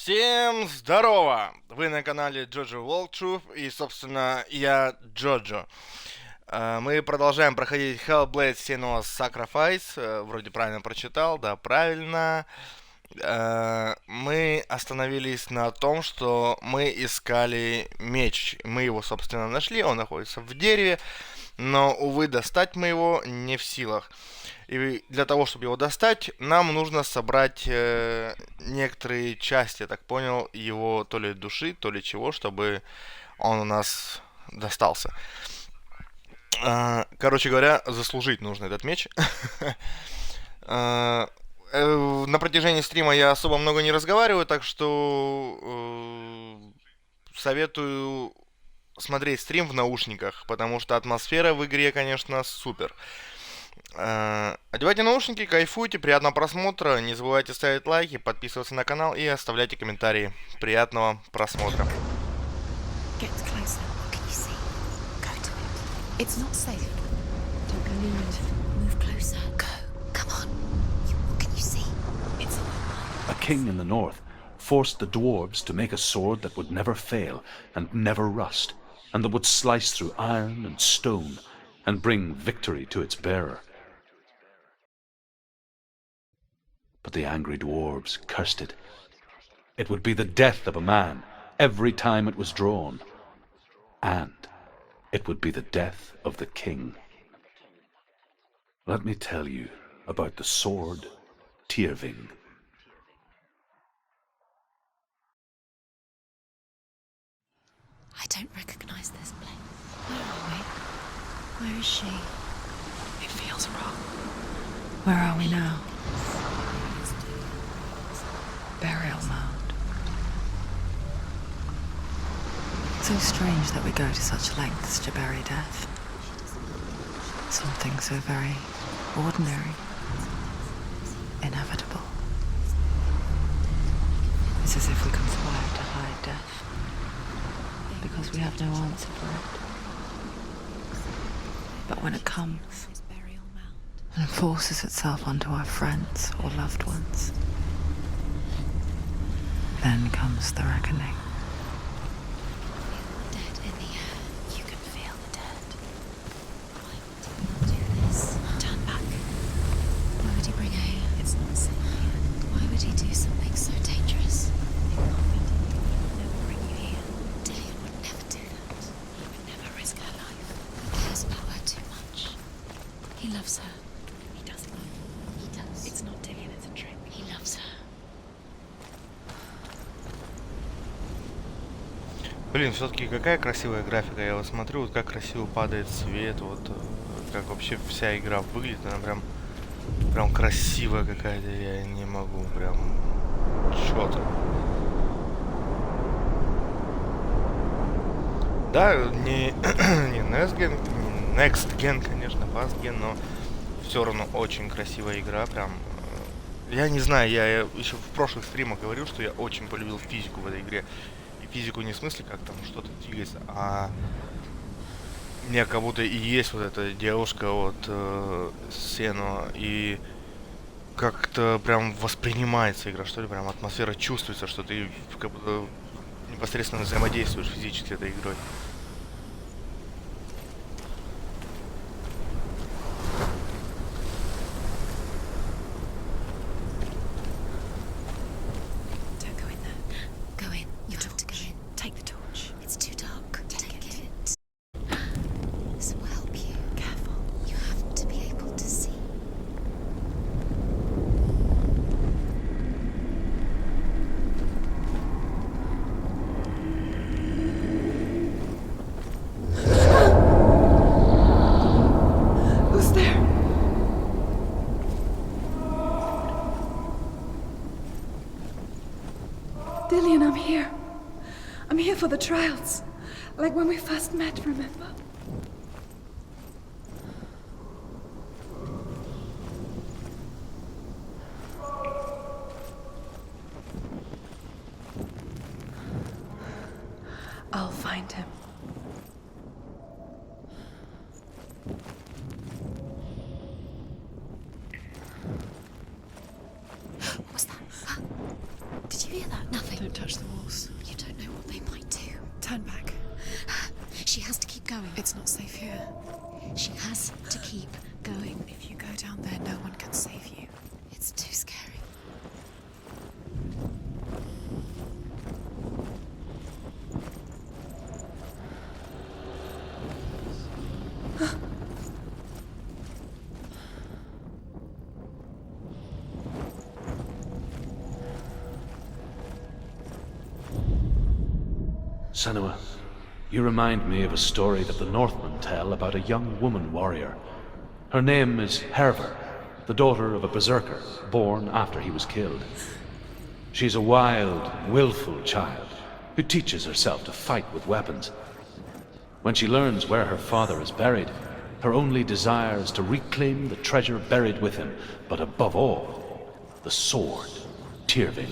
Всем здорово! Вы на канале Джоджо Walkthrough и, собственно, я Джоджо. Мы продолжаем проходить Hellblade Senua Sacrifice. Вроде правильно прочитал, да, правильно. Мы остановились на том, что мы искали меч. Мы его, собственно, нашли, он находится в дереве, но, увы, достать мы его не в силах. И для того, чтобы его достать, нам нужно собрать некоторые части, я так понял, его то ли души, то ли чего, чтобы он у нас достался. Короче говоря, заслужить нужно этот меч. На протяжении стрима я особо много не разговариваю, так что советую смотреть стрим в наушниках, потому что атмосфера в игре, конечно, супер. Одевайте наушники, кайфуйте, приятного просмотра, не забывайте ставить лайки, подписываться на канал и оставляйте комментарии. Приятного просмотра. A king in the north forced the dwarves to make a sword that would never fail and never rust, and that would slice through iron and stone and bring victory to its bearer. But the angry dwarves cursed it. It would be the death of a man every time it was drawn, and it would be the death of the king. Let me tell you about the sword Tyrving. I don't recognize this place. Where are we? Where is she? It feels wrong. Where are we now? Burial mound. So strange that we go to such lengths to bury death. Something so very ordinary, inevitable. It's as if we conspire to hide death, because we have no answer for it. But when it comes and forces itself onto our friends or loved ones, then comes the reckoning. Dead in the air. You can feel the dead. Why would he do this? Turn back. Why would he bring her here? It's not safe here. Why would he do something so dangerous? He would never bring you here. Dillian would never do that. He would never risk her life. He cares about her too much. He loves her. He does love her. He does. It's not Dillian, it's a trick. He loves her. Блин, все-таки какая красивая графика, я вот смотрю, вот как красиво падает свет, вот как вообще вся игра выглядит, она прям красивая какая-то, я не могу, прям что-то. Да, не Next Gen, конечно, Fast Gen, но все равно очень красивая игра, прям. Я не знаю, я еще в прошлых стримах говорил, что я очень полюбил физику в этой игре. Физику не в смысле, как там что-то двигается, а мне как будто и есть вот эта девушка вот Senua, и как-то прям воспринимается игра, что ли, прям атмосфера чувствуется, что ты как будто непосредственно взаимодействуешь физически с этой игрой. Dillian, I'm here. I'm here for the trials. Like when we first met, remember? I'll find him. What was that? Did you hear that? Nothing. going. Don't touch the walls. You don't know what they might do. Turn back. She has to keep going. It's not safe here. She has to keep going. If you go down there, no one can save you. It's too scary. Senua, you remind me of a story that the Northmen tell about a young woman warrior. Her name is Herver, the daughter of a berserker born after he was killed. She's a wild, willful child who teaches herself to fight with weapons. When she learns where her father is buried, her only desire is to reclaim the treasure buried with him, but above all, the sword, Tyrving.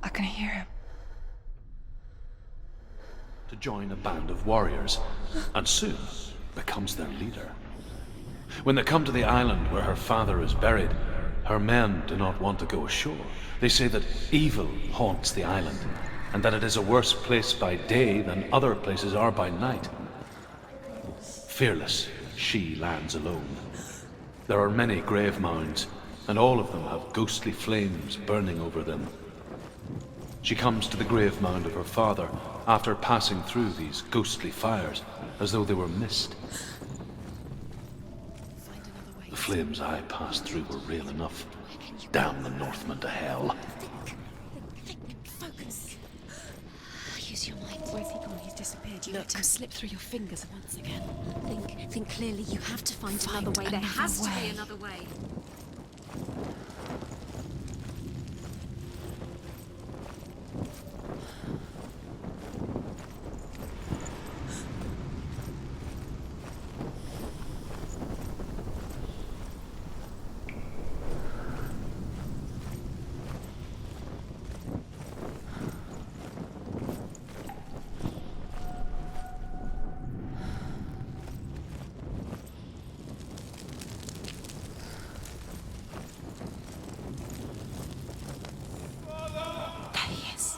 I can hear him. To join a band of warriors, and soon becomes their leader. When they come to the island where her father is buried, her men do not want to go ashore. They say that evil haunts the island, and that it is a worse place by day than other places are by night. Fearless, she lands alone. There are many grave mounds, and all of them have ghostly flames burning over them. She comes to the grave mound of her father after passing through these ghostly fires, as though they were mist. Find another way. The flames I passed through were real enough. Damn the Northmen to hell. Think. Focus. Use your mind. Where's he gone? He's disappeared. You let him slip through your fingers once again. Think clearly. You have to find Find another way. There another has to be way. another way.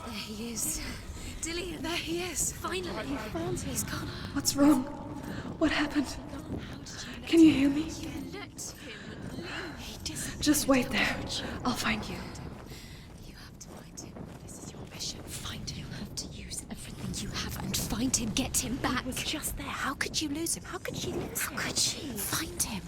There he is. Dillian, There he is. finally. You found him. He's gone. What's wrong? What happened? Can you hear me? You let him leave. He disappeared. Just wait there. I'll find you. You have to find him. This is your mission. Find him. You have to use everything you have and find him. Get him back. He was just there. How could you lose him? How could she lose How him? could she? Find him.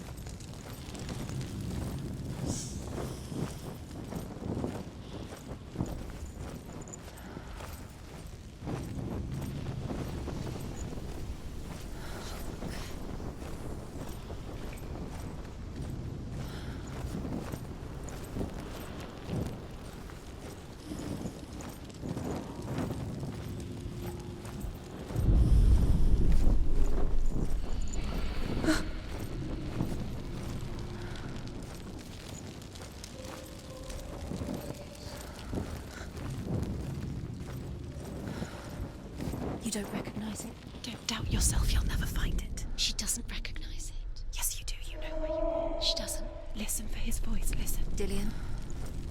You don't recognize it? Don't doubt yourself. You'll never find it. She doesn't recognize it. Yes, you do. You know where you are. She doesn't. Listen for his voice. Listen. Dillian,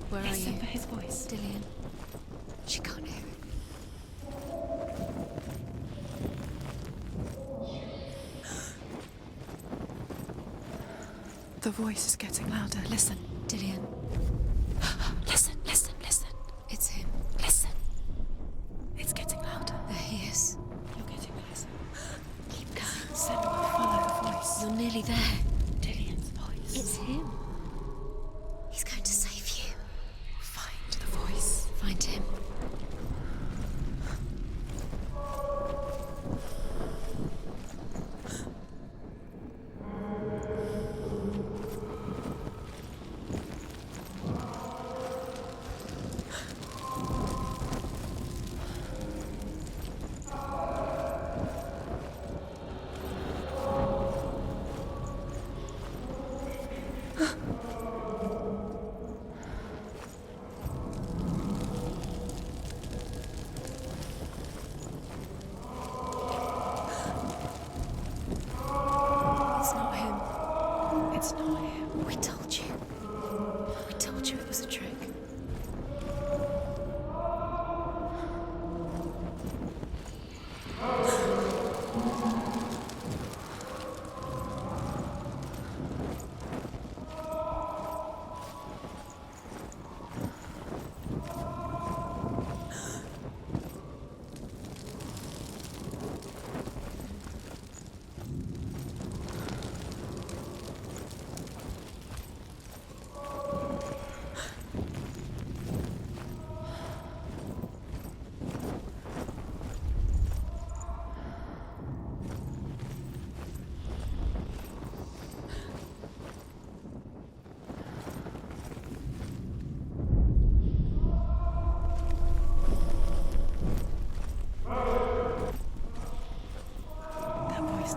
where are Listen you? for his voice. Dillian. She can't hear it. The voice is getting louder. Listen. Dillian, Listen. Listen. Listen. it's him. Listen. It's getting louder. There he is. You're getting closer. Keep going. Senua, follow the voice. You're nearly there. Dillian's voice. It's him. He's going to save you. Find the voice. Find him.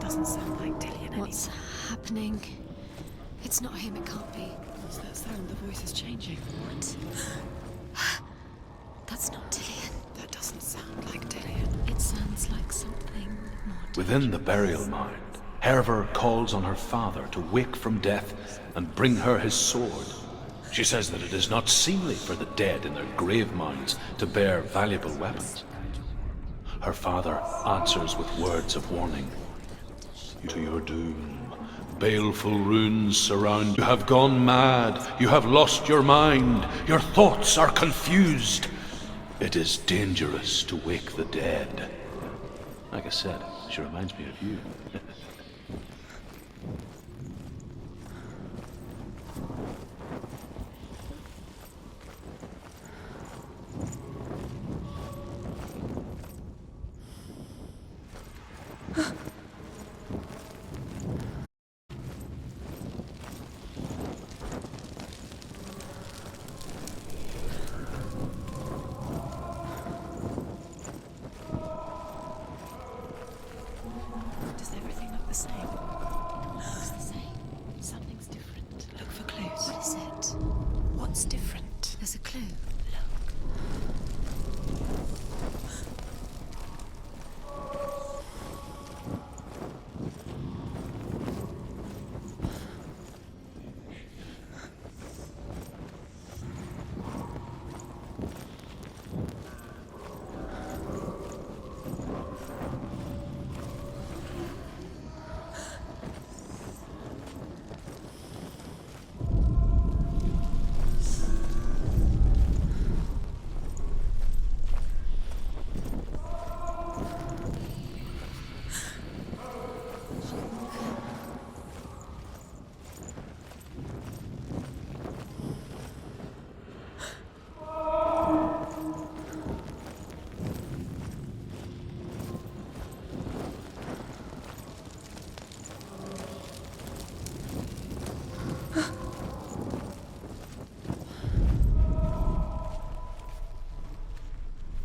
Doesn't sound like Dillian What's happening? It's not him, it can't be. What's that sound? The voice is changing. What? That's not Dillian. That doesn't sound like Dillian. It sounds like something more. Within the burial mound, Herver calls on her father to wake from death and bring her his sword. She says that it is not seemly for the dead in their grave mounds to bear valuable weapons. Her father answers with words of warning. To your doom, baleful runes surround. You have gone mad, you have lost your mind, your thoughts are confused. It is dangerous to wake the dead. Like I said, she reminds me of you. Does everything look the same? Looks the same. Something's different. Look for clues. What is it? What's different? There's a clue.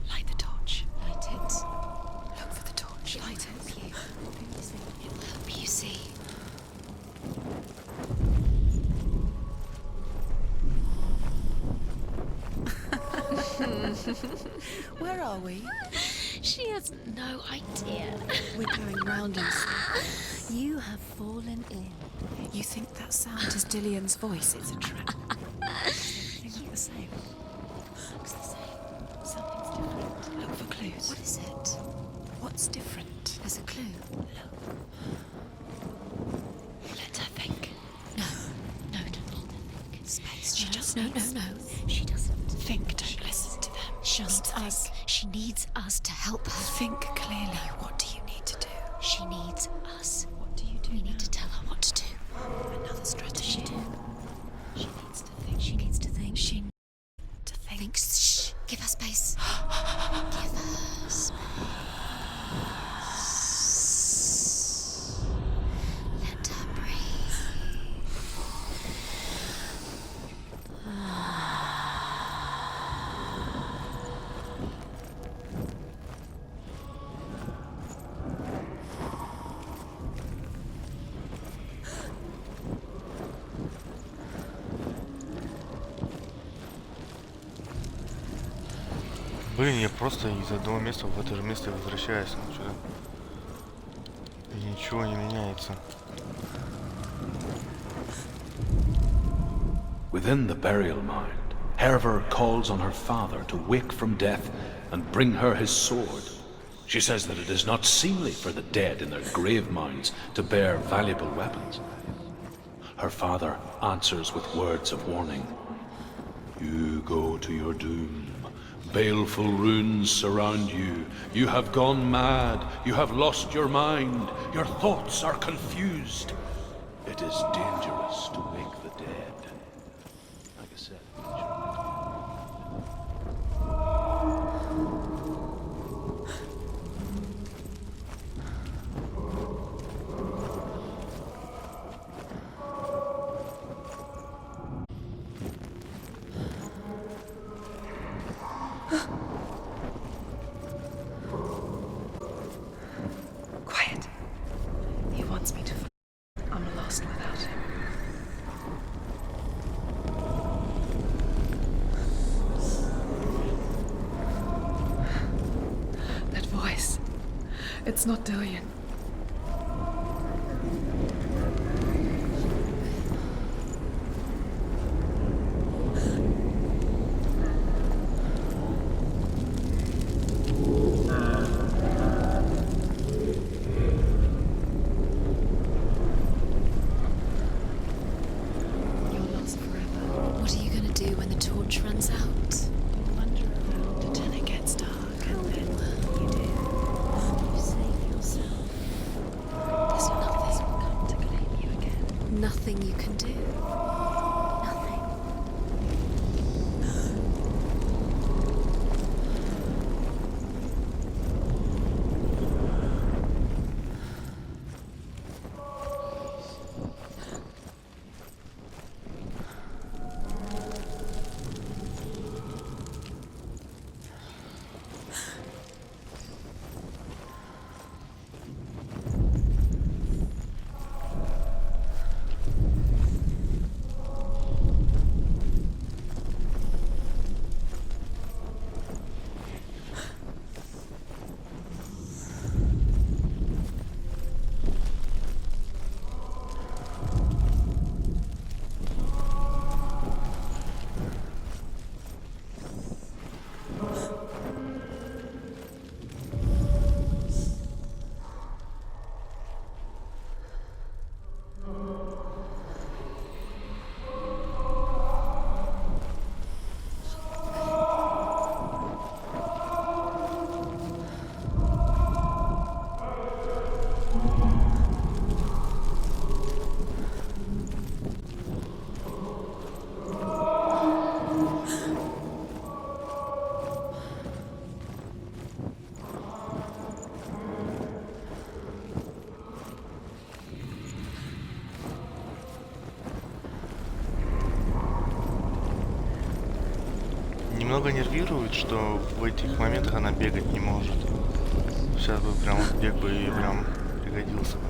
Light the torch. Light it. Look for the torch. Light it. You. It will help you see. Where are we? She has no idea. We're going round in circles. You have fallen in. You think that sound is Dillian's voice? It's a trap. Everything look the same. Looks the same. Something's different. Look for clues. What is it? What's different? There's a clue. Let her think. No, don't let her think. Space. She No, just no, needs... no. She doesn't. Think. Don't listen to them. She needs Just us. think. She needs us to help her. Think clearly. What do you need to do? She needs us. What do you do We now? need to tell her what to do. Another strategy. She needs to think. She needs to think. She to think. Think. Shh. Give her space. Give her space. Let her breathe. Блин, я просто из одного места в это же место возвращаюсь. Ну, что-то... И ничего не меняется. Within the burial mound, Herver calls on her father to wake from death and bring her his sword. She says that it is not seemly for the dead in their grave mounds to bear valuable weapons. Her father answers with words of warning. You go to your doom. Baleful runes surround you. You have gone mad. You have lost your mind. Your thoughts are confused. It is dangerous to wake the dead. Like I said, Quiet. It's not Dillian. You're lost forever. What are you gonna do when the torch runs out? Wander around until it gets dark, and then you do. You save yourself. There's nothing. Will come to claim you again. Nothing you can do. Nothing. Немного нервирует, что в этих моментах она бегать не может. Сейчас бы прям вот бег бы ей прям пригодился бы.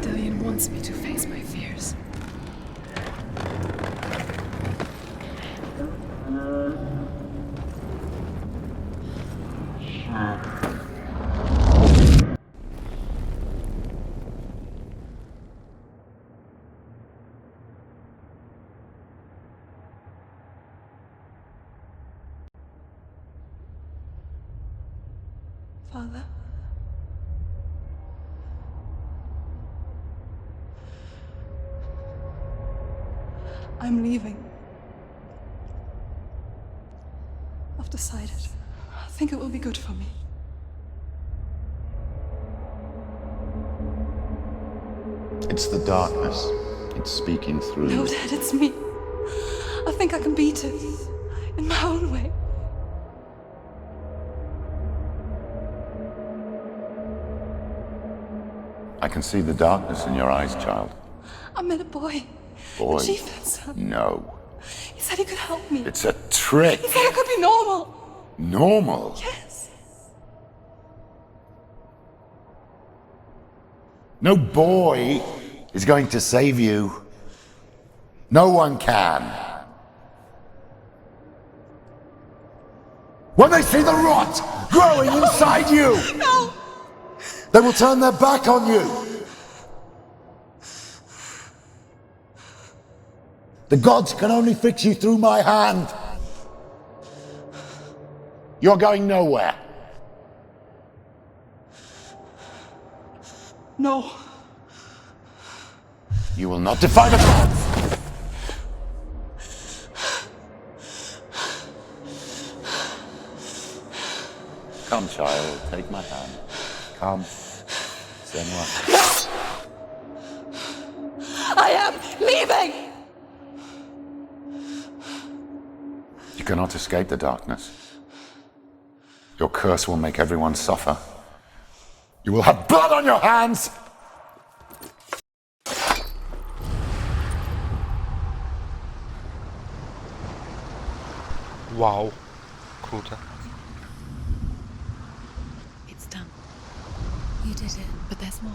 Dillian wants me to face my fears. Father? I'm leaving. I've decided. I think it will be good for me. It's the darkness. It's speaking through No, you. Dad, it's me. I think I can beat it. In my own way. I can see the darkness in your eyes, child. I met a boy. Boy. The chieftain's son. No. He said he could help me. It's a trick. He said I could be normal. Normal. Yes. No boy is going to save you. No one can. When they see the rot growing inside you, No! they will turn their back on you. The gods can only fix you through my hand. You're going nowhere. No. You You will not defy the gods! Come, child, take my hand. Come. Senua. I am leaving! You cannot escape the darkness. Your curse will make everyone suffer. You will have blood on your hands! Вау. Круто. It's done. You did it. But there's more.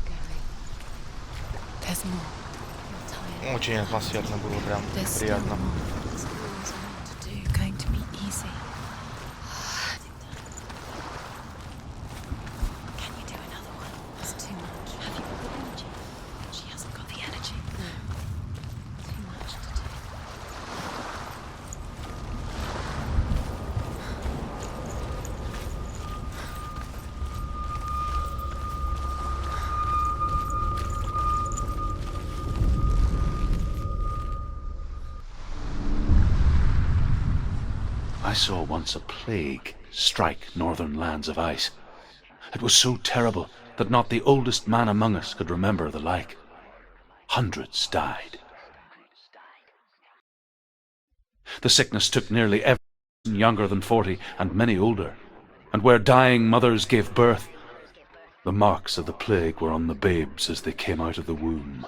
Going. There's more. You're tired. Очень атмосферно было, прям There's still приятно. more. There's always more to do. It's going to be easy. Can you do another one? It's too much. Have you got the energy? She hasn't got the energy. No. Too much to do. I saw once a plague strike northern lands of ice. It was so terrible that not the oldest man among us could remember the like. Hundreds died. The sickness took nearly every person younger than 40 and many older, and where dying mothers gave birth, the marks of the plague were on the babes as they came out of the womb.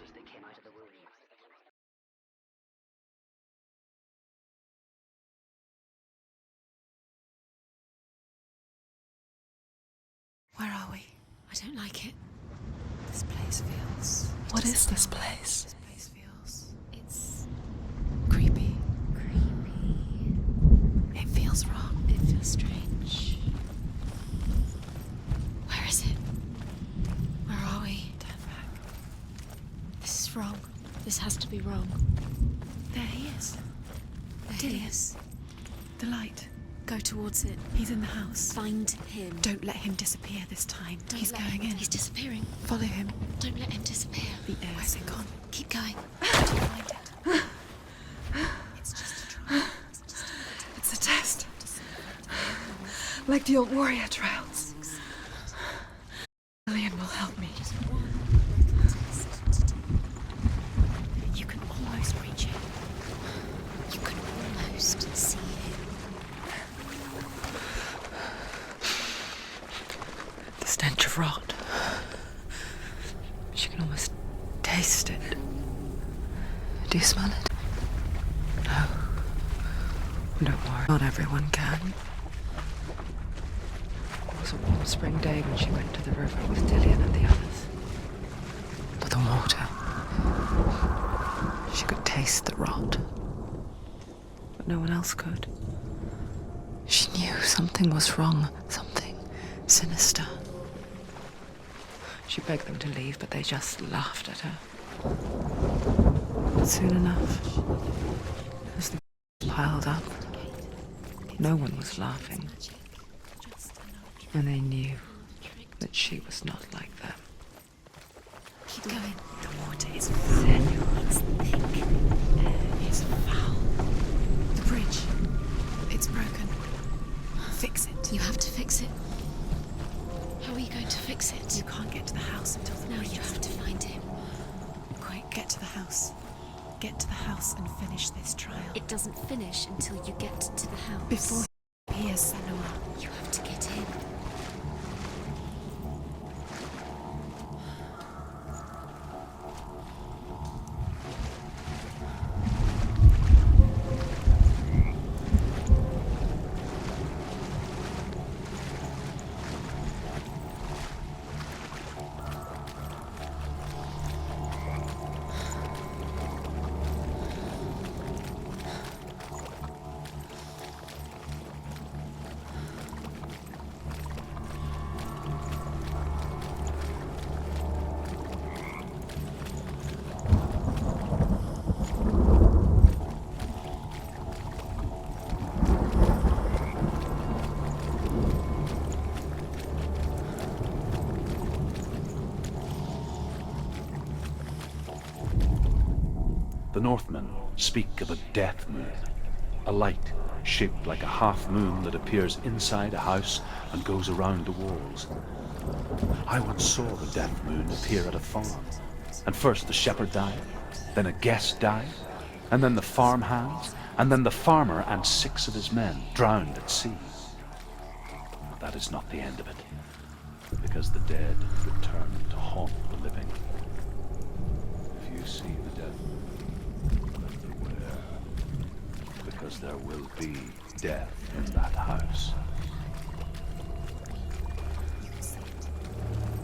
Where are we? I don't like it. This place feels... What is this place? This place feels... It's creepy. creepy. It feels wrong. It feels strange. Where is it? Where are we? Turn back. This is wrong. This has to be wrong. There he is. There Dillian. he is. The light. Go towards it. He's in the house. Find him. Don't let him disappear this time. Don't He's let going him. in. He's disappearing. Follow him. Don't let him disappear. The air's Where's it gone. Keep going. How do you find it? It's just a trial. It's a test. Like the old warrior trials. Lillian will help me. You can almost reach him. You can almost see him. The stench of rot. She can almost taste it. Do you smell it? No. Don't worry. Not everyone can. It was a warm spring day when she went to the river with Dillian and the others. But the water. She could taste the rot. But no one else could. She knew something was wrong. Something sinister. She begged them to leave, but they just laughed at her. But soon enough, as the piled up, no one was laughing. And they knew that she was not like them. Keep going. The water is foul. It's thick. It's foul. The bridge. It's broken. Fix it. You have to fix it. How are you going to fix it? You can't get to the house until the Now bridge you is have to find him. Quick, get to the house. Get to the house and finish this trial. It doesn't finish until you get to the house. Before he appears, Senua. You have to get in. The Northmen speak of a death moon, a light shaped like a half moon that appears inside a house and goes around the walls. I once saw the death moon appear at a farm, and first the shepherd died, then a guest died, and then the farm hands, and then the farmer and 6 of his men drowned at sea. But that is not the end of it, because the dead return to haunt the living. If you see the death moon, then beware, because there will be death in that house.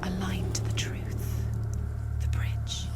A line to the truth. The bridge.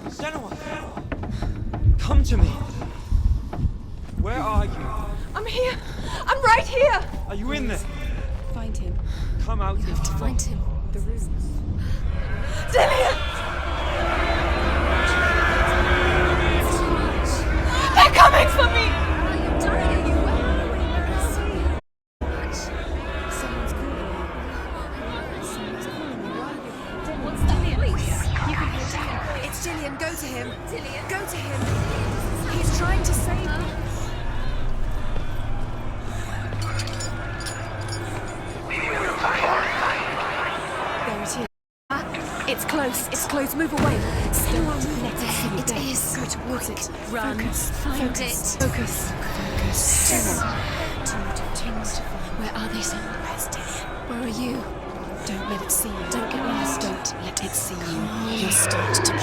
Senua! Come to me! Where are you? I'm here. I'm right here. Are you in there? Find him. Come out. You have to find him. The rooms. Dillian! They're coming for me! Someone's calling you. Someone's calling you. What's that voice? You can hear Dillian. It's Dillian. Go to him. Dillian. Go to him. He's trying to save you. There it is. It's close. It's close. Move away. Senua, move. Let us see. It is. Go towards it. Run. Focus. Find it. Focus. Senua. Where are they, Senua? Where's Dillian? Where are you? Don't let it see you. Don't get lost. Don't let it see you. You'll start to burn.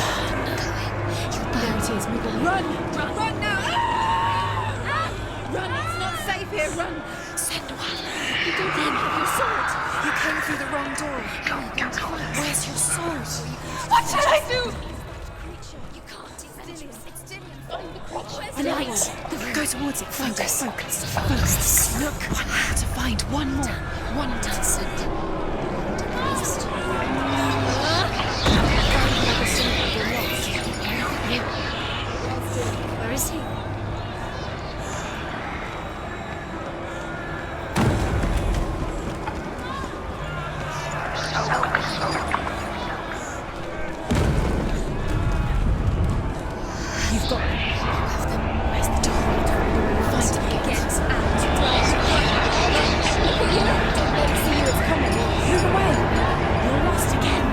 There it is. Move away. Run! Run! Run now! Run! It's not safe here. Run! Senua. You don't even have your sword. You came through the wrong door. Where's your sword? What shall I do? You can't. It's Dillian. Find the creature. The light. Go towards it. Focus. Focus. Focus. Look. One more to find. One more. One more. Where is he? You've got them. You have them. Where's the door? Find him. Get out. Look at you. Don't let it see you. It's coming. Move away. You're lost again.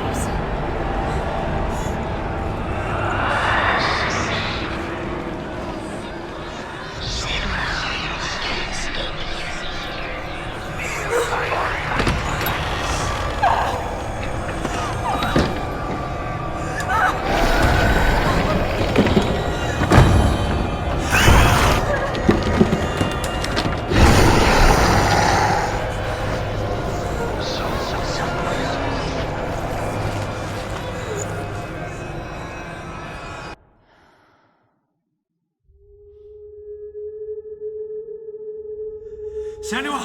Senua!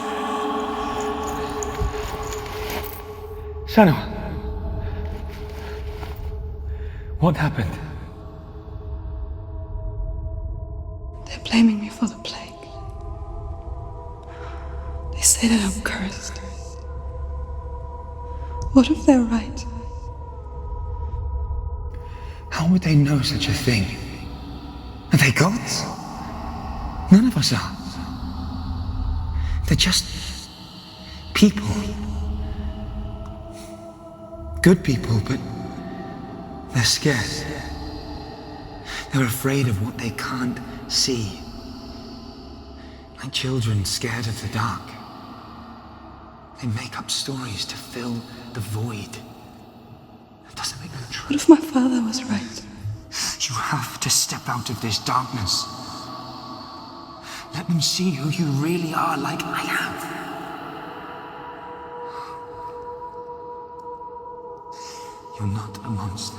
Senua! What happened? They're blaming me for the plague. They say that I'm cursed. What if they're right? How would they know such a thing? Are they gods? None of us are. They're just people. Good people, but they're scared. They're afraid of what they can't see. Like children scared of the dark. They make up stories to fill the void. That doesn't make them true. What if my father was right? You have to step out of this darkness. Let them see who you really are, like I have. You're not a monster.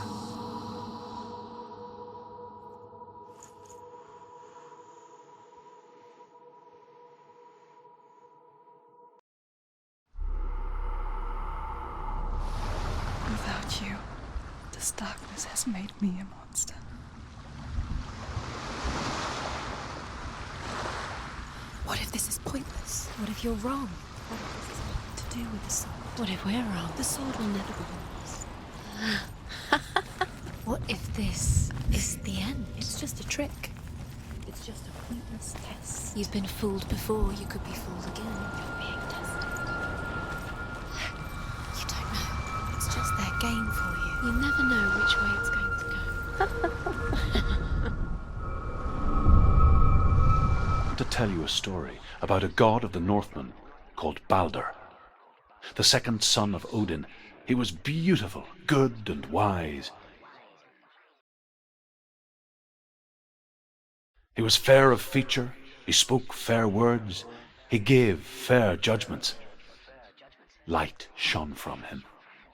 Without you, this darkness has made me a monster. What if this is pointless? What if you're wrong? What if this has nothing to do with the sword? What if we're wrong? The sword will never be yours. What if this is the end? It's just a trick. It's just a pointless test. You've been fooled before, you could be fooled again. You're being tested. You don't know. It's just their game for you. You never know which way it's going to go. To tell you a story about a god of the Northmen called Balder. The second son of Odin, he was beautiful, good and wise. He was fair of feature, he spoke fair words, he gave fair judgments. Light shone from him.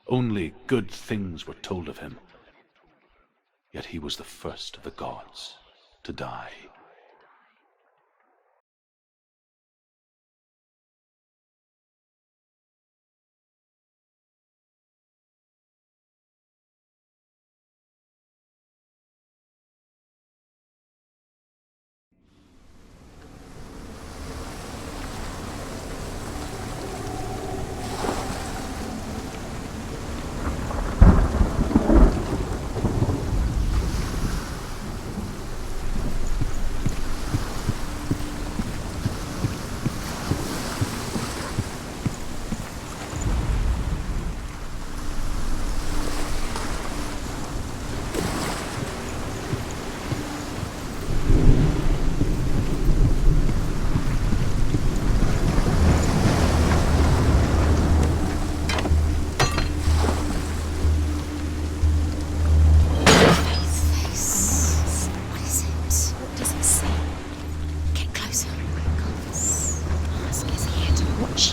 Only good things were told of him. Yet he was the first of the gods to die.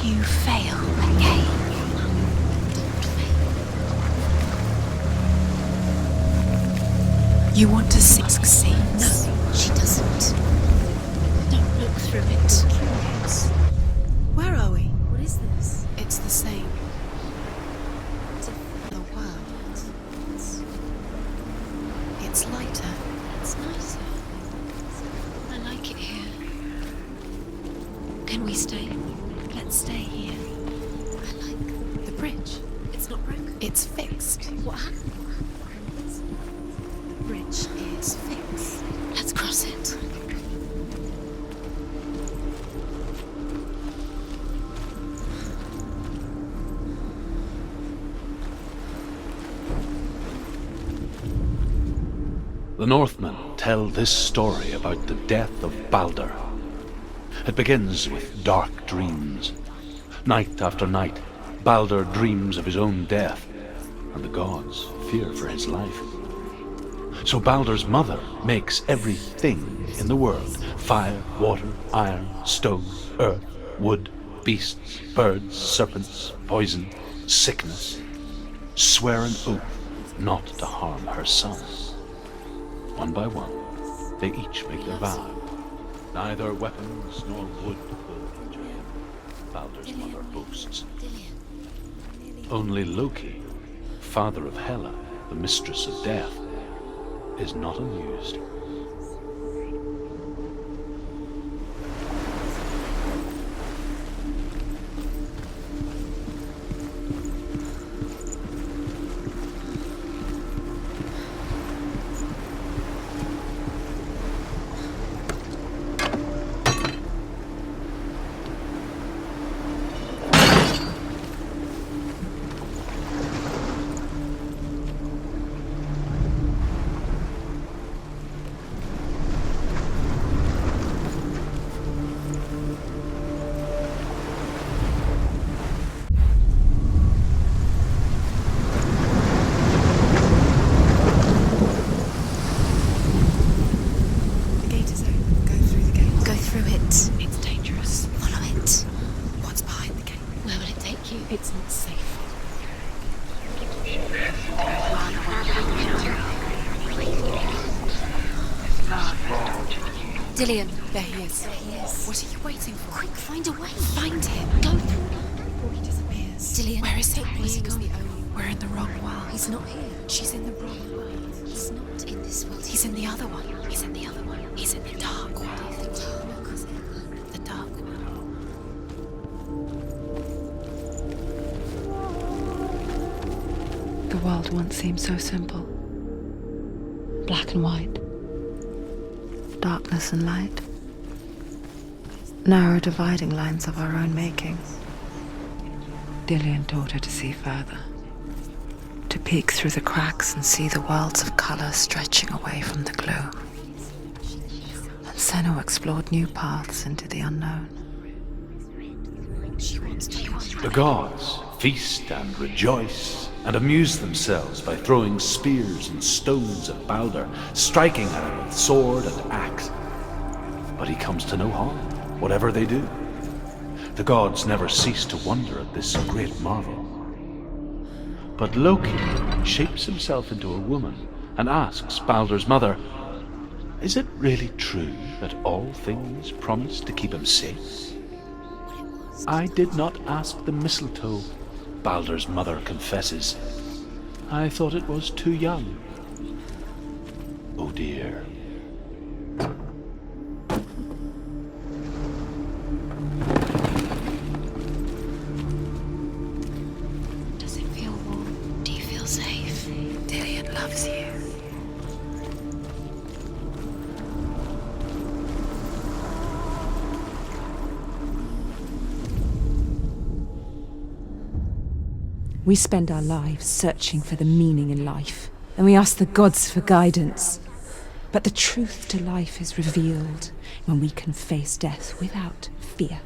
You fail again. You want to succeed? No, she doesn't. Don't look through it. Curious. Where are we? What is this? It's the same. It's the world. It's lighter. It's nicer. I like it here. Can we stay? Let's stay here. I like the bridge. It's not broken. It's fixed. What happened? The bridge is fixed. Let's cross it. The Northmen tell this story about the death of Balder. It begins with dark dreams. Night after night, Balder dreams of his own death, and the gods fear for his life. So Balder's mother makes everything in the world: fire, water, iron, stone, earth, wood, beasts, birds, serpents, poison, sickness, swear an oath not to harm her son. One by one, they each make their vow. Neither weapons nor wood will injure him, Balder's mother boasts. Only Loki, father of Hela, the mistress of death, is not amused. Dillian, there he is. There he is. What are you waiting for? Quick, find a way. Find him. Go through before he disappears. Dillian, where is he? Where's he going? We're in the wrong world. He's not here. She's in the wrong world. He's not in this world. He's in the other one. He's in the other one. He's in the dark world. The dark world. The world once seemed so simple. Black and white. Darkness and light. Narrow dividing lines of our own making. Dillian taught her to see further. To peek through the cracks and see the worlds of colour stretching away from the gloom. And Senua explored new paths into the unknown. The gods feast and rejoice and amuse themselves by throwing spears and stones at Baldur, striking at him with sword and axe. But he comes to no harm, whatever they do. The gods never cease to wonder at this great marvel. But Loki shapes himself into a woman and asks Baldur's mother, "Is it really true that all things promise to keep him safe?" "I did not ask the mistletoe," Baldur's mother confesses. "I thought it was too young." Oh dear. Does it feel warm? Do you feel safe? Dillian loves you. We spend our lives searching for the meaning in life, and we ask the gods for guidance. But the truth to life is revealed when we can face death without fear.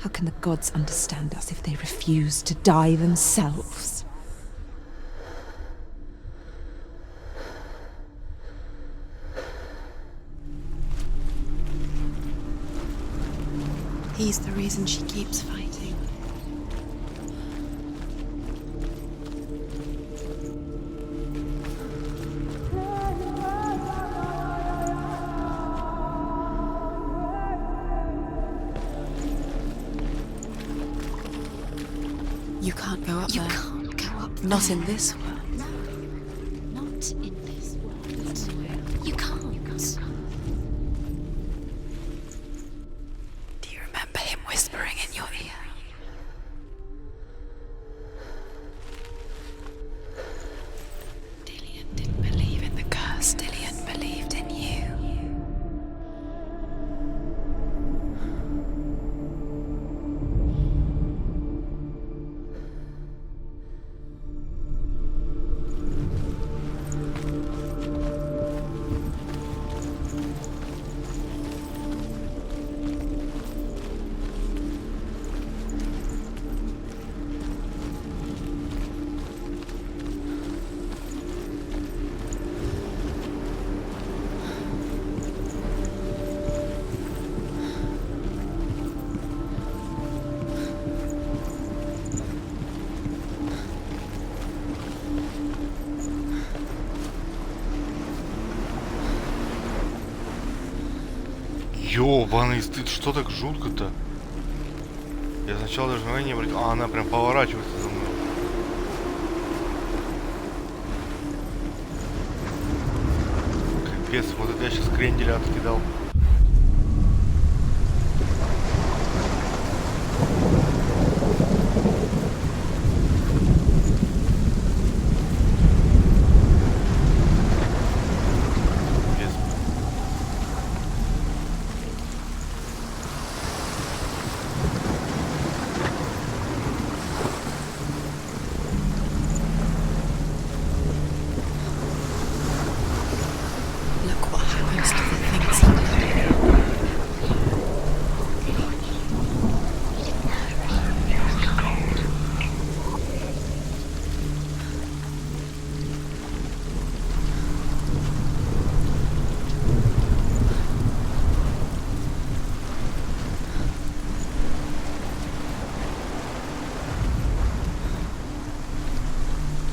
How can the gods understand us if they refuse to die themselves? He's the reason she keeps fighting. You can't go up there. You can't go up there. Not in this world. No, not in this world. You can't. Do you remember him whispering in your ear? Dillian didn't believe in the curse. Dillian believed in you. Ёбаный стыд, что так жутко-то? Я сначала даже на не обратил. А, она прям поворачивается за мной. Капец, вот это я сейчас кренделя откидал.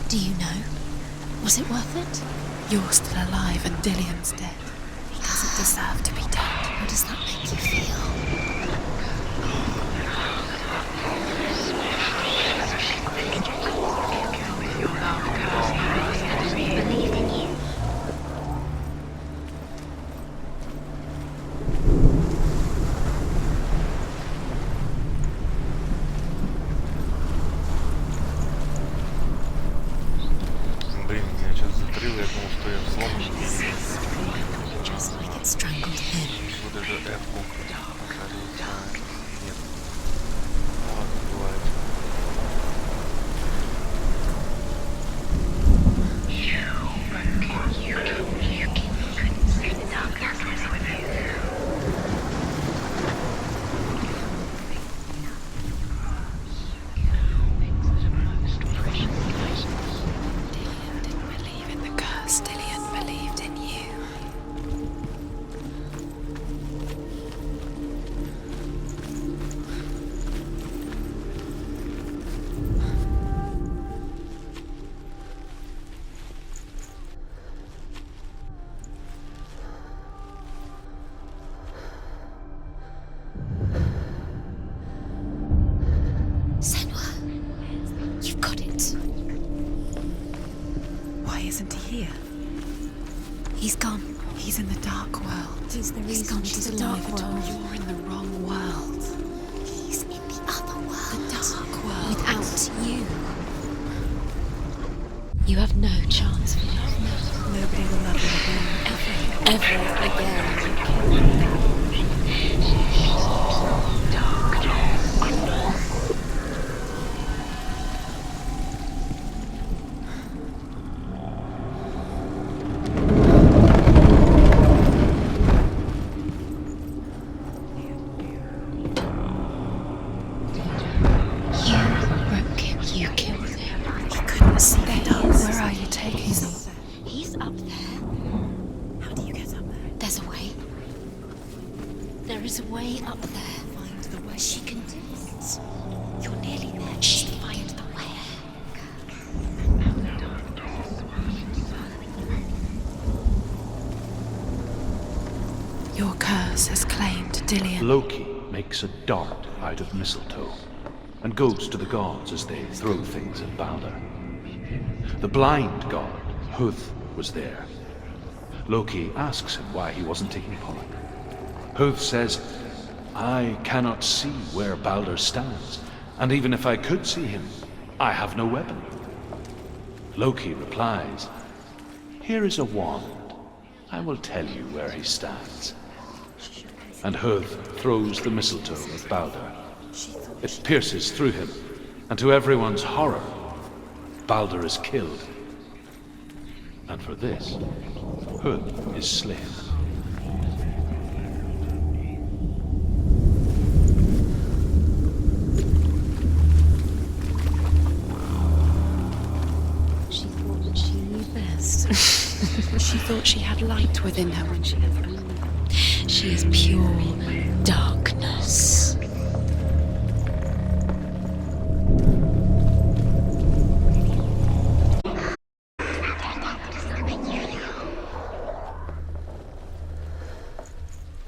Do you know? Was it worth it? You're still alive and Dillian's dead. deserve to be dead. How does that make you feel? Believe in you. Блин, меня сейчас закрыло, я думал, что я в сломанном мире. Just like it strangled him. Вот эту F-ку нажали, нет. Ладно, бывает. Dillian didn't believe in the curse. Dillian believed in you. Senua, you've got it. Why isn't he here? He's gone. He's in the dark world. He's the He's reason gone she's to the alive dark at all. world. You're in the wrong world. He's in the other world. The dark world. Without you. You have no chance for love. Nobody will love you again. Ever again. You broke him. You killed him. He couldn't see the dark. Where are you taking him? He's up there. How do you get up there? There's a way. There is a way up there. Find the way. She can do it. You're nearly there. She can find the way. Your curse has claimed Dillian. Loki makes a dart out of mistletoe and goes to the gods as they throw things at Balder. The blind god, Huth, was there. Loki asks him why he wasn't taking part. Huth says, I cannot see where Balder stands, and even if I could see him, I have no weapon. Loki replies, here is a wand. I will tell you where he stands. And Huth throws the mistletoe at Balder. It pierces through him, and to everyone's horror, Balder is killed. And for this, Huth is slain. She thought that she knew best. She thought she had light within her when she left home. She is pure darkness.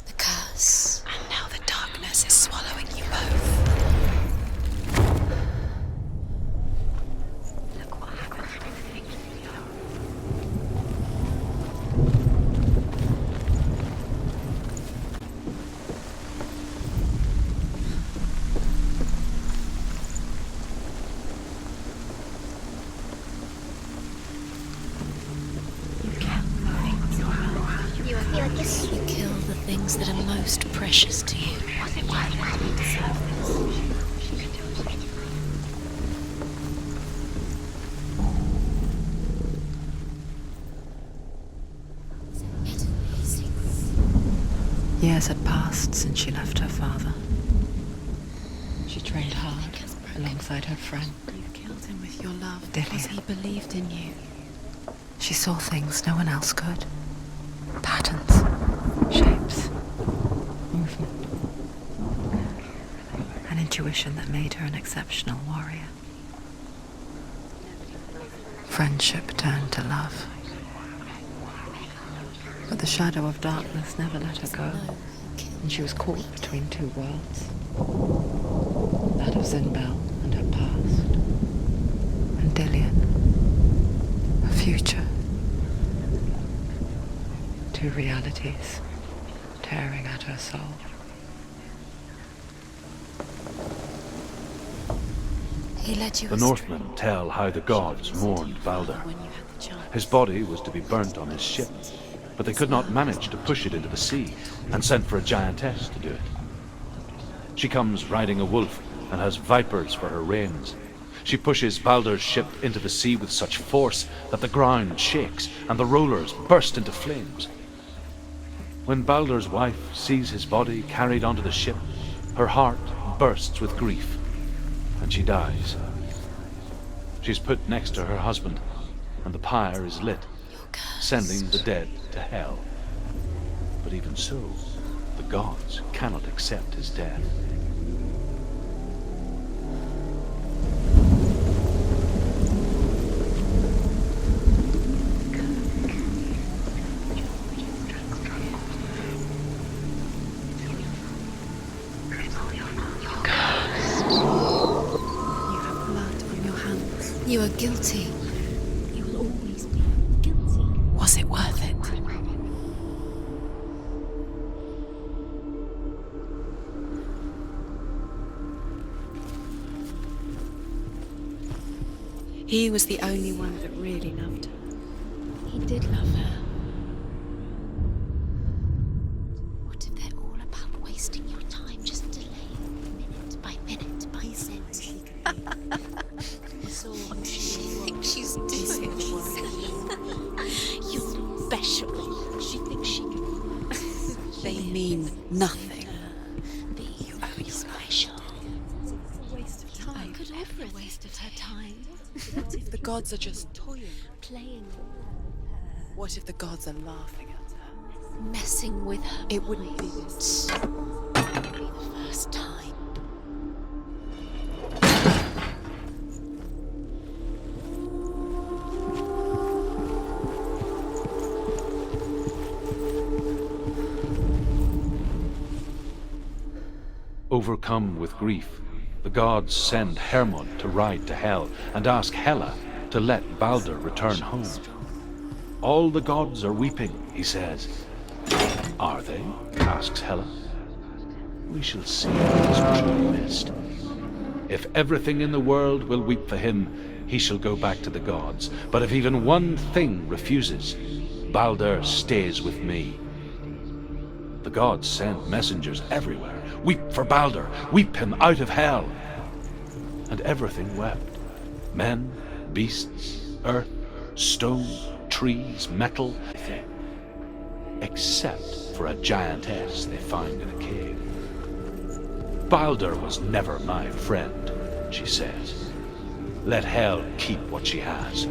The curse. And now the darkness is swallowing you both. Look what happened. You kill the things that are most precious to you. Was it worth it to deserve this? Years had passed since she left her father. She trained hard alongside her friend. You killed him with your love Dillian. because he believed in you. She saw things no one else could. Patterns, shapes, movement. An intuition that made her an exceptional warrior. Friendship turned to love. But the shadow of darkness never let her go, and she was caught between two worlds. That of Zinbel and her past, and Dillian, her future. Two realities tearing at her soul. He led you The Northmen tell how the gods mourned Balder. when you had the chance. His body was to be burnt on his ship, but they could not manage to push it into the sea, and sent for a giantess to do it. She comes riding a wolf and has vipers for her reins. She pushes Balder's ship into the sea with such force that the ground shakes and the rollers burst into flames. When Balder's wife sees his body carried onto the ship, her heart bursts with grief, and she dies. She's put next to her husband, and the pyre is lit, sending the dead to hell. But even so, the gods cannot accept his death. You are guilty. You will always be guilty. Was it worth it? He was the only one that really loved her. He did love her. What if they're all about wasting your time, just delaying minute by minute by minute? It's all she thinks she's doing. You're special. She thinks she can. They mean nothing. You are special. Waste of time. I could offer a waste of her time. What if the gods are just toying? Playing. What if the gods are laughing at her? Messing with her. It wouldn't be this. It would be the first time. Overcome with grief, the gods send Hermod to ride to Hell and ask Hela to let Balder return home. All the gods are weeping, he says. Are they? Asks Hela. We shall see what is truly missed. If everything in the world will weep for him, he shall go back to the gods. But if even one thing refuses, Balder stays with me. The gods send messengers everywhere. Weep for Balder, weep him out of hell. And everything wept. Men, beasts, earth, stone, trees, metal, except for a giantess they find in a cave. Balder was never my friend, she says. Let hell keep what she has.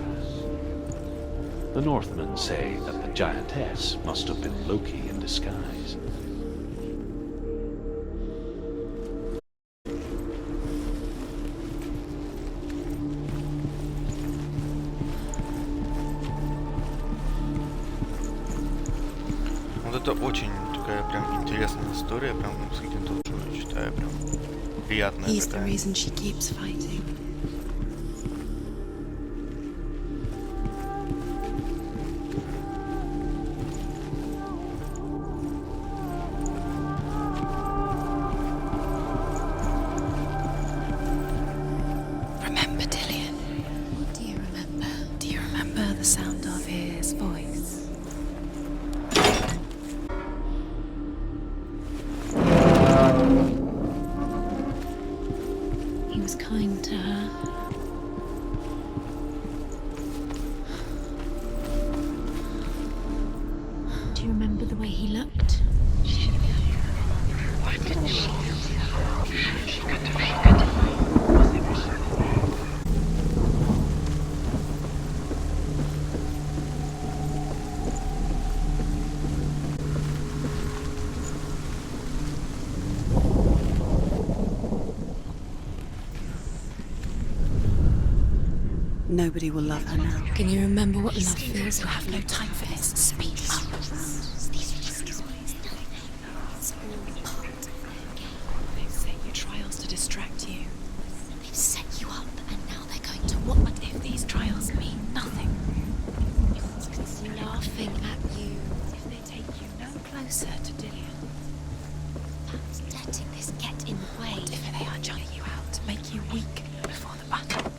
The Northmen say that the giantess must have been Loki in disguise. Вот это очень такая прям интересная история, прям с каким-то тоже читаю, прям приятная He's the такая. reason she keeps fighting. Remember Dillian? What do you remember? Do you remember the sound of his voice? He was kind to her. Do you remember the way he looked? Nobody will love her now. Can you remember what love feels? You have no time for this. Speak up. closer to Dillian. That's letting this get in the way. What if they are junking you out to make you weak before the battle?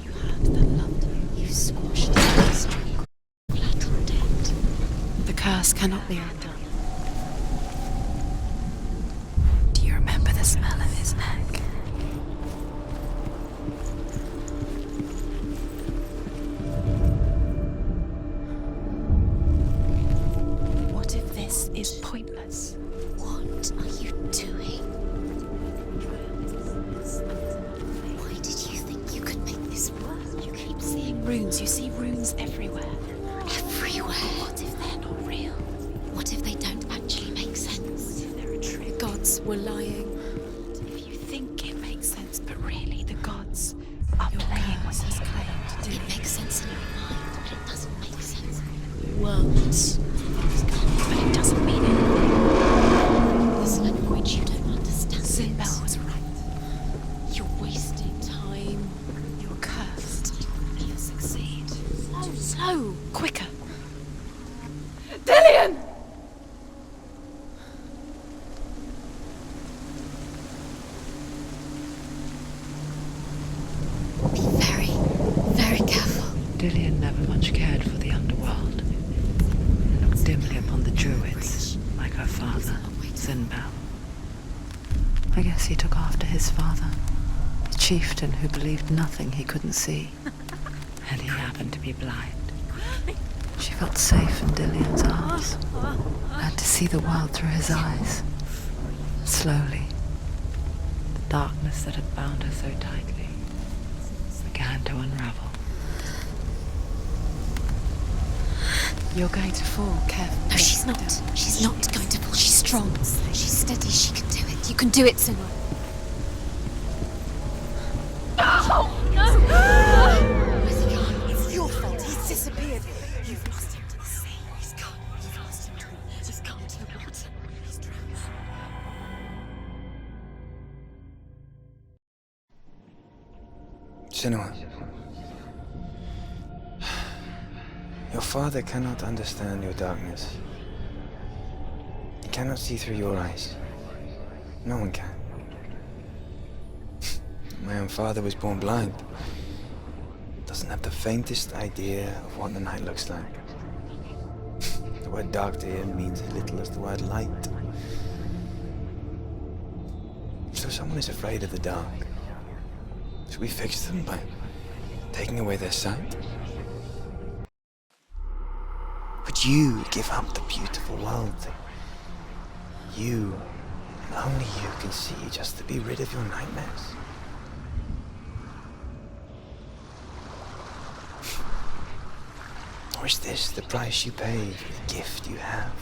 You had that loved you. You squashed it, struck, flattened it. The curse cannot be undone. Do you remember the smell of his neck? What if this is pointless? What are you doing? Why did you think you could make this work? You keep seeing runes. You see runes everywhere. Everywhere? What if they're not real? What if they don't actually make sense? What if they're a trick? The gods were lying. If you think it makes sense, but really the gods are playing what he's claimed to do. It makes sense in your mind, but it doesn't make sense in words. But it doesn't mean anything. This language you don't understand. Sinbel was right. You're wasting time. You're cursed. You'll succeed. Slow. Quicker. Dillian! Be very, very careful. Dillian never much cared for the underworld. He looked dimly upon the druids, like her father, Sinbel. I guess he took after his father, the chieftain who believed nothing he couldn't see. And he happened to be blind. She felt safe in Dillian's arms, and to see the world through his eyes. Slowly, the darkness that had bound her so tightly began to unravel. You're going to fall, careful. No, she's not. She's not going to fall. She's strong. She's steady. She can do it. You can do it, Senua. Where's he gone? It's your fault. He's disappeared. You've lost him to the sea. He's gone. You've lost him to the He's gone to the water. He's drowned. Senua. Your father cannot understand your darkness. He cannot see through your eyes. No one can. My own father was born blind. Doesn't have the faintest idea of what the night looks like. The word dark to him means as little as the word light. So someone is afraid of the dark. Should we fix them by taking away their sight? Would you give up the beautiful world that you, and only you, can see just to be rid of your nightmares? Or is this the price you pay for the gift you have?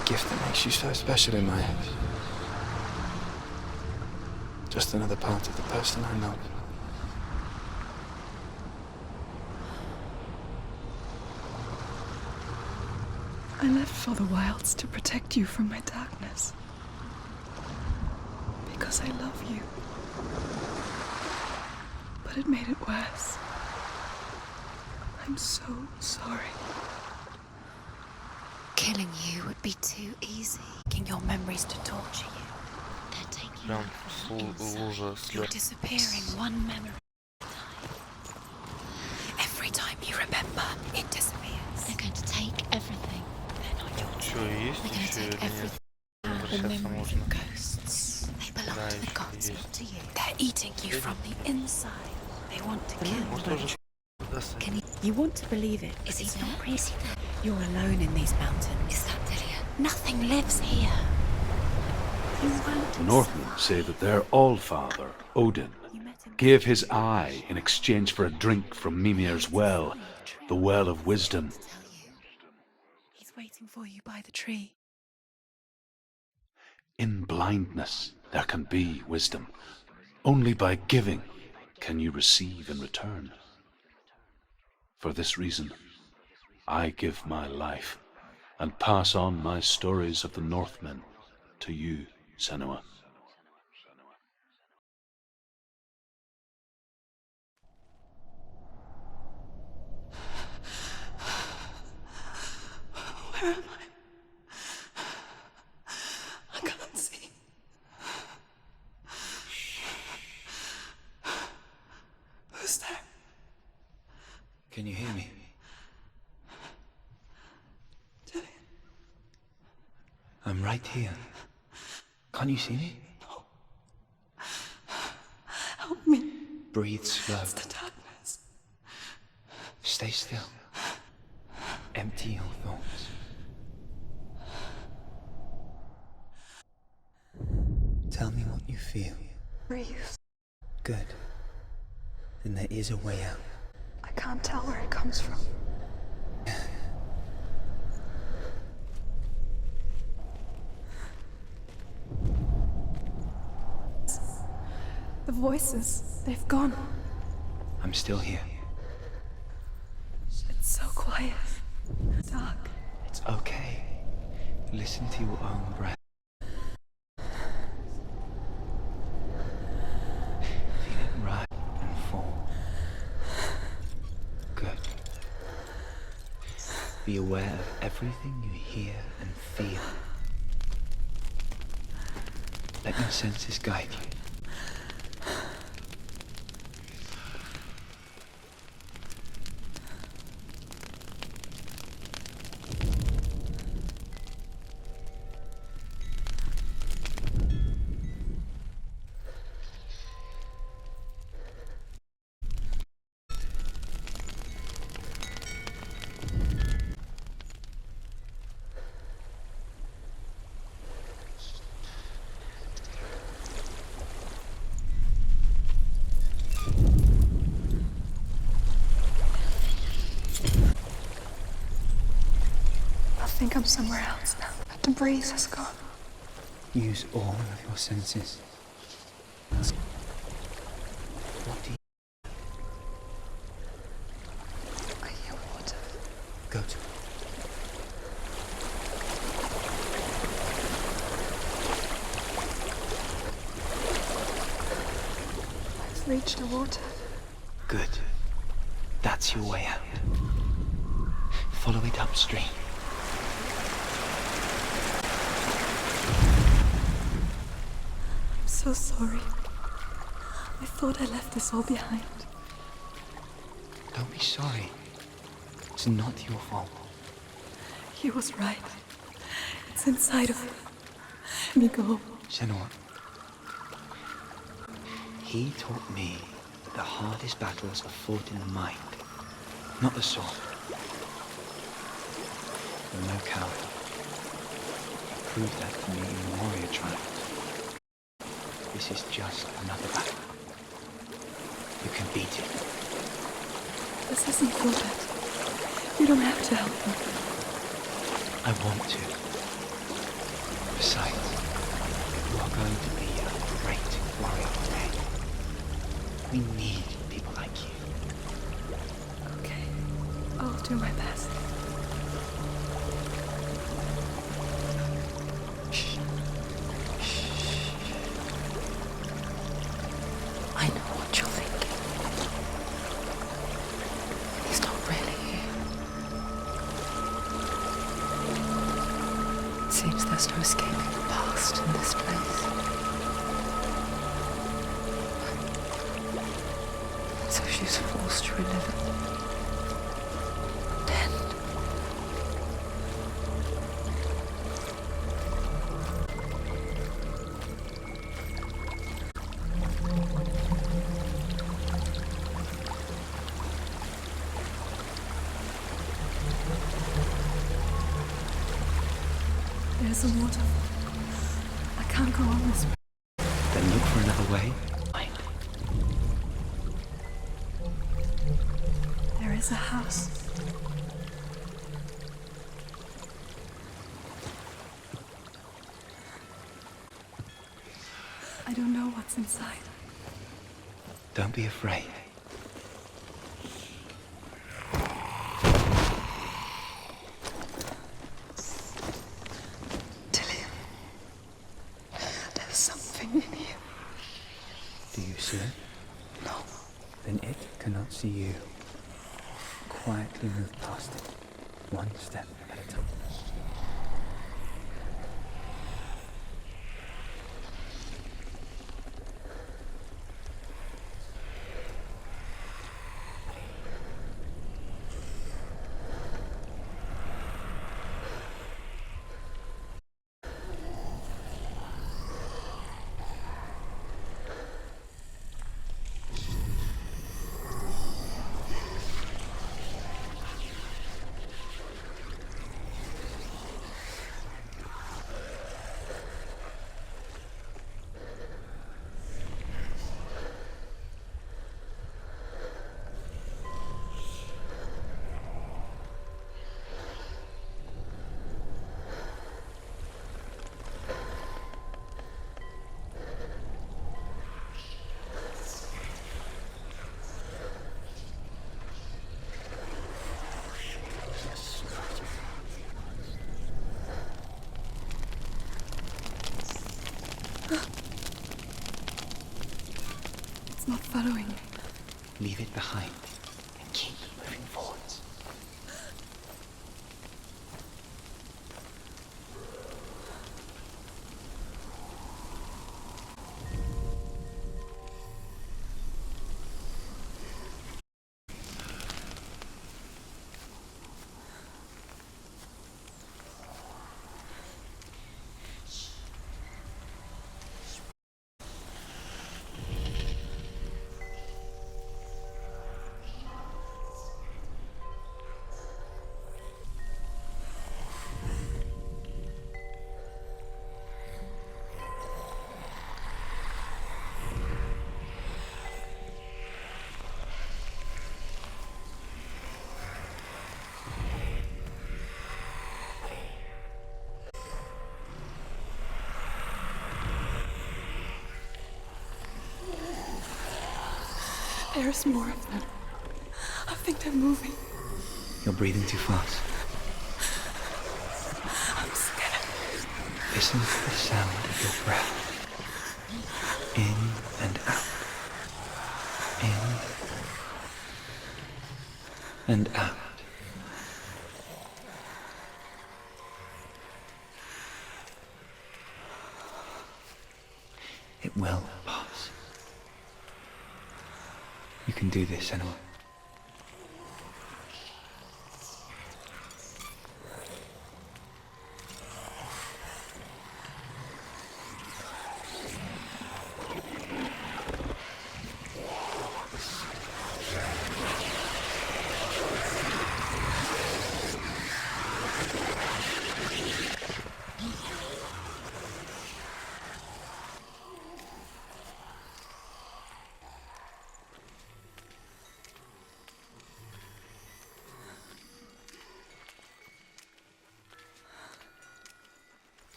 A gift that makes you so special in my eyes. Just another part of the person I know. I left for the wilds to protect you from my darkness. Because I love you. But it made it worse. I'm so sorry. Killing you would be too easy. Taking your memories to torture you. They're taking Прям you лужа You're слез. disappearing one memory at a time. Every time you remember, it disappears. They're going to take everything. They're not your Что, children. есть They're going to еще take или нет? everything. The Возвращаться memories можно. of ghosts. They belong Да, to the еще gods, есть. not to you. They're eating you from the inside. They want to kill Может, you. тоже удастся. You want to believe it, but it's not real. You're alone in these mountains. Is that Dillian? Nothing lives here. You won't. The Northmen say that their Allfather, Odin, gave his eye in exchange for a drink from Mimir's well, the Well of Wisdom. He's waiting for you by the tree. In blindness there can be wisdom. Only by giving can you receive in return. For this reason, I give my life and pass on my stories of the Northmen to you, Senua. Where am I? I can't see. Who's there? Can you hear me? Dillian. I'm right here. Can't you see me? Help me. Breathe slow. It's the darkness. Stay still. Empty your thoughts. Tell me what you feel. Breathe. Good. Then there is a way out. I can't tell where it comes from. The voices, they've gone. I'm still here. It's so quiet. Dark. It's okay. Listen to your own breath. Feel it rise and fall. Good. Be aware of everything you hear and feel. Let your senses guide you. I think I'm somewhere else now. The breeze has gone. Use all of your senses. What do you... I hear water. Go to? I've reached the water. Good. That's your way out. Follow it upstream. I'm so sorry. I thought I left this all behind. Don't be sorry. It's not your fault. He was right. It's inside of me. Go. Senua. He taught me that the hardest battles are fought in the mind, not the sword. You're no coward. You proved that to me in the warrior trials. This is just another battle. You can beat it. This isn't good. You don't have to help me. I want to. Besides, you are going to be a great warrior one day. We need people like you. Okay. I'll do my best. I know what you're thinking. He's not really here. It seems there's no escaping the past in this place. So she's forced to relive it. Pretend. There's a waterfall. I can't go on this way. Then look for another way. There is a house. I don't know what's inside. Don't be afraid. Dillian, there's something in here. Do you see it? No. Then it cannot see you. Quietly move past it, one step at a time. following me. Leave it behind and keep moving forwards. There's more of them. I think they're moving. You're breathing too fast. I'm scared. Listen to the sound of your breath. In and out. In and out. It will pass. You can do this, Senua.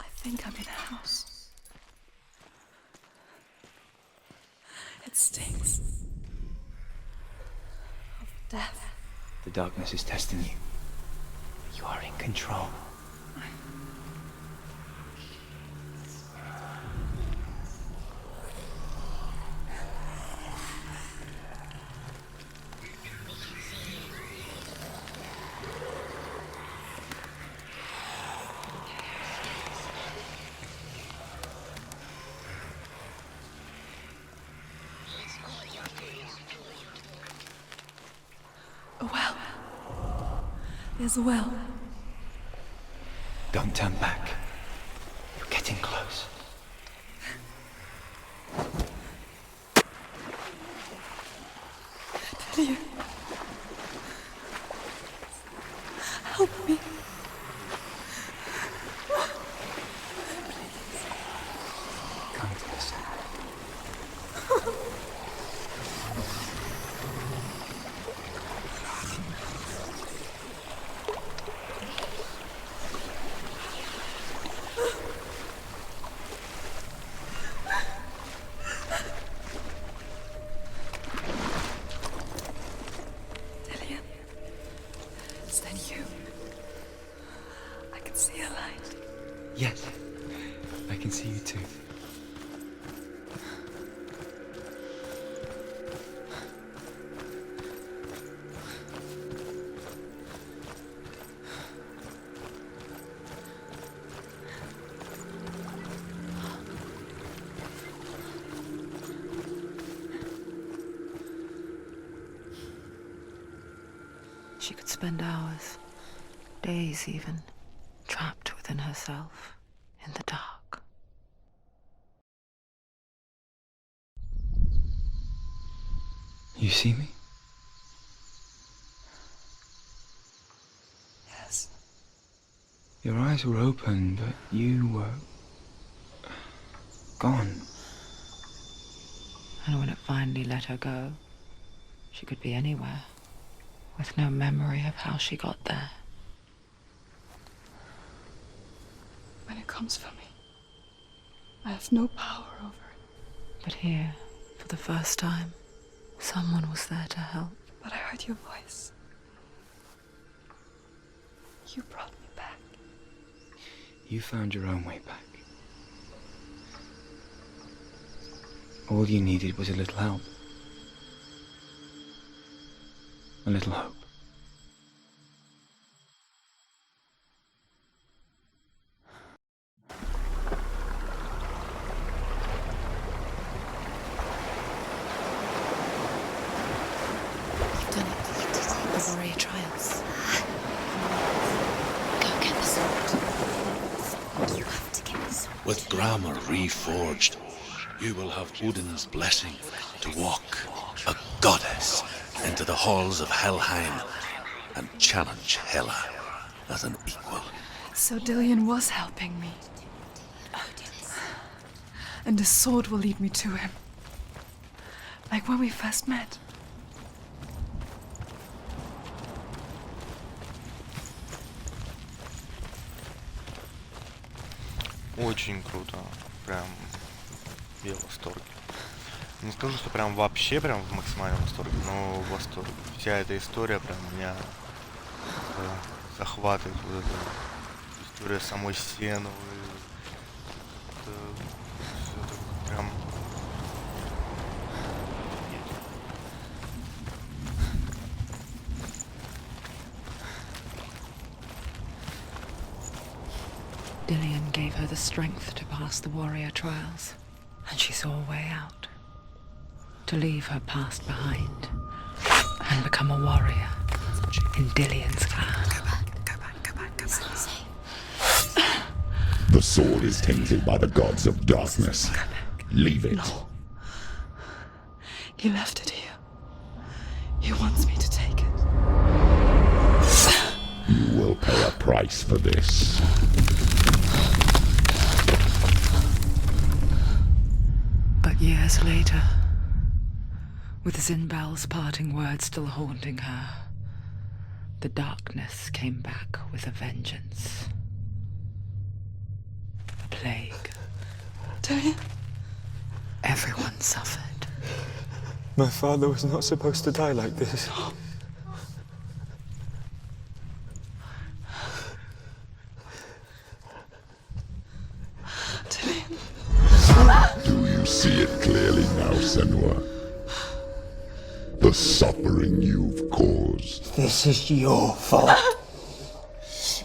I think I'm in a house. It stinks of death. The darkness is testing you. You are in control. A well. There's a well. Don't turn back. You're getting close. Delia. Help me. Come to this. Delia. Is that you? I can see a light. Yes, I can see you too. She could spend hours, days even, trapped within herself, in the dark. You see me? Yes. Your eyes were open, but you were gone. And when it finally let her go, she could be anywhere, with no memory of how she got there. When it comes for me, I have no power over it. But here, for the first time, someone was there to help. But I heard your voice. You brought me back. You found your own way back. All you needed was a little help. A little hope. You've done it. You did it. The warrior trials. Go get the sword. You have to get the sword. With grammar reforged, you will have Odin's blessing to walk, a goddess, into the halls of Helheim and challenge Hela as an equal. So Dillion was helping me. And the sword will lead me to him. Like when we first met. Очень круто. Прям я в восторге. Не скажу, что прям вообще прям в максимальном восторге, но в восторге. Вся эта история прям меня захватывает. Вот эта история самой Сенувы. Это прям... Dillion gave her the strength to pass the warrior trials, and she saw a way out. To leave her past behind and become a warrior in Dillion's clan. Go back. It's not safe. The sword is tainted by the gods of darkness. Leave it. No. He left it here. He wants me to take it. You will pay a price for this. But years later, with Zinbel's parting words still haunting her, the darkness came back with a vengeance. A plague. Dillion? Everyone suffered. My father was not supposed to die like this. Dillion. Do you see it clearly now, Senua? The suffering you've caused. This is your fault.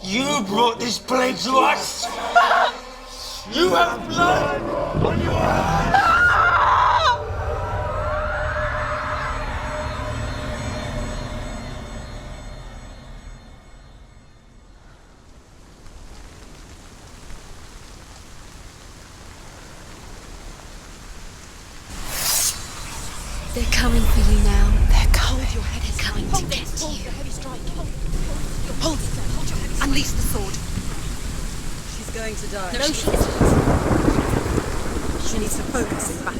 You brought this plague to us! You have blood on your hands! They're coming for you now. They're coming. Hold your head. They're coming to get to you. Hold it. Hold your head. Unleash the sword. She's going to die. No, she isn't. She needs to focus in battle.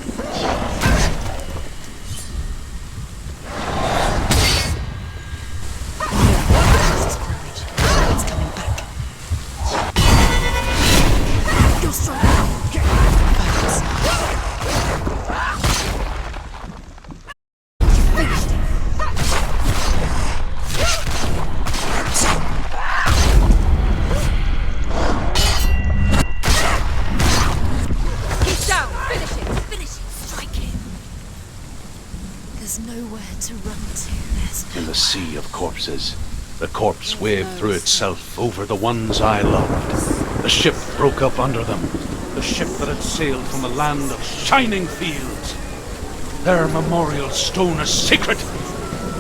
This is courage. It's coming back. You're strong. Focus. In the sea of corpses, the corpse waved through itself over the ones I loved. The ship broke up under them, the ship that had sailed from a land of shining fields. Their memorial stone is sacred.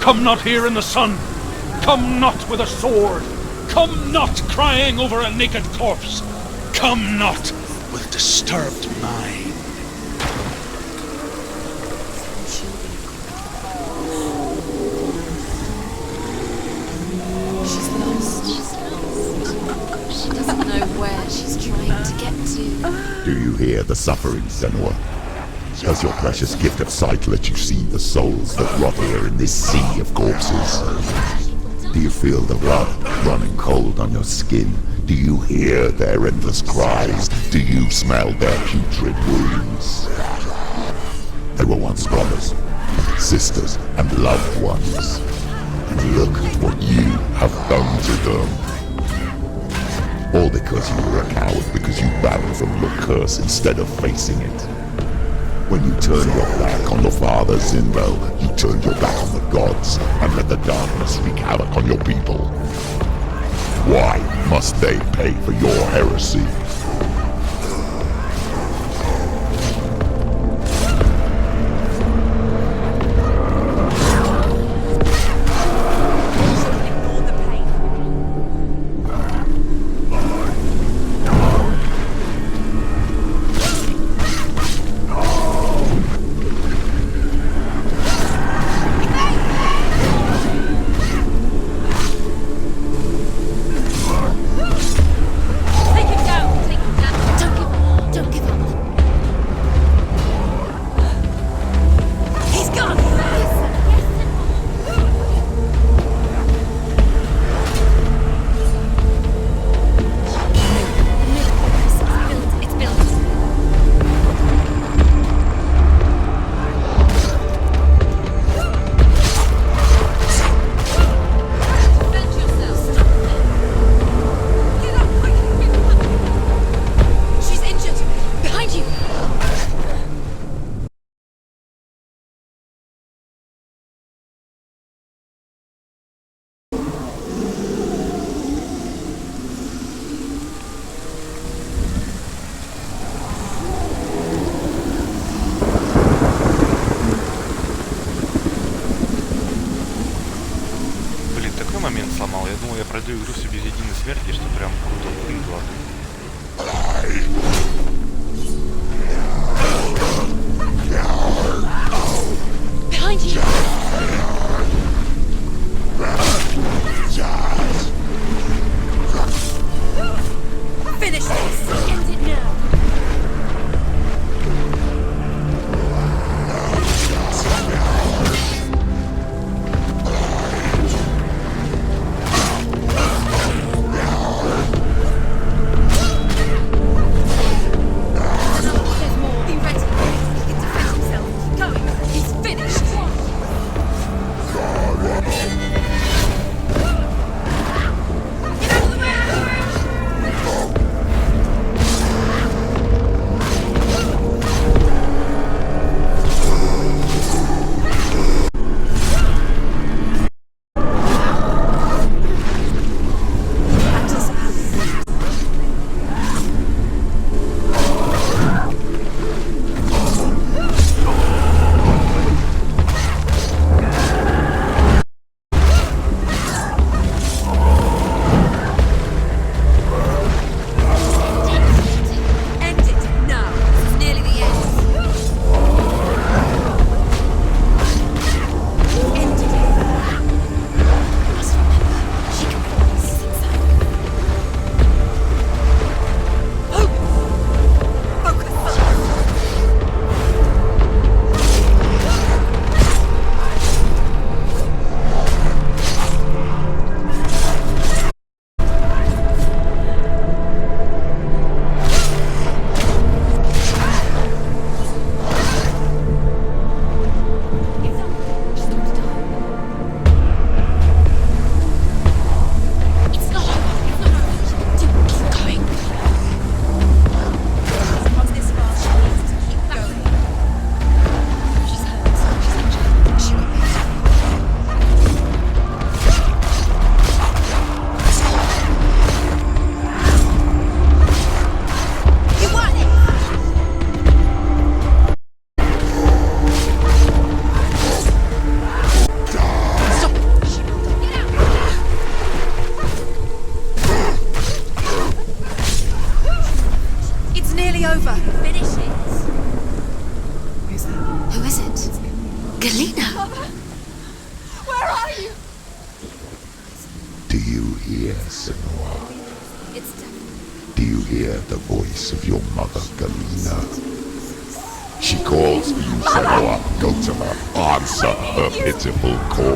Come not here in the sun. Come not with a sword. Come not crying over a naked corpse. Come not with disturbed mind. She's lost. She doesn't know where she's trying to get to. Do you hear the suffering, Senua? Does your precious gift of sight let you see the souls that rot here in this sea of corpses? Do you feel the blood running cold on your skin? Do you hear their endless cries? Do you smell their putrid wounds? They were once brothers, sisters, and loved ones. And look at what you have done to them. All because you were a coward because you ran from your curse instead of facing it. When you turned your back on your father Zinro, you turned your back on the gods and let the darkness wreak havoc on your people. Why must they pay for your heresy? Я думал, я пройду игру себе без единой смерти, что прям круто прыгало. Behind you! Finish this! End it now! Do you hear, Senua? Do you hear the voice of your mother, Galena? She calls for you, Senua. Go to her. Answer her pitiful call.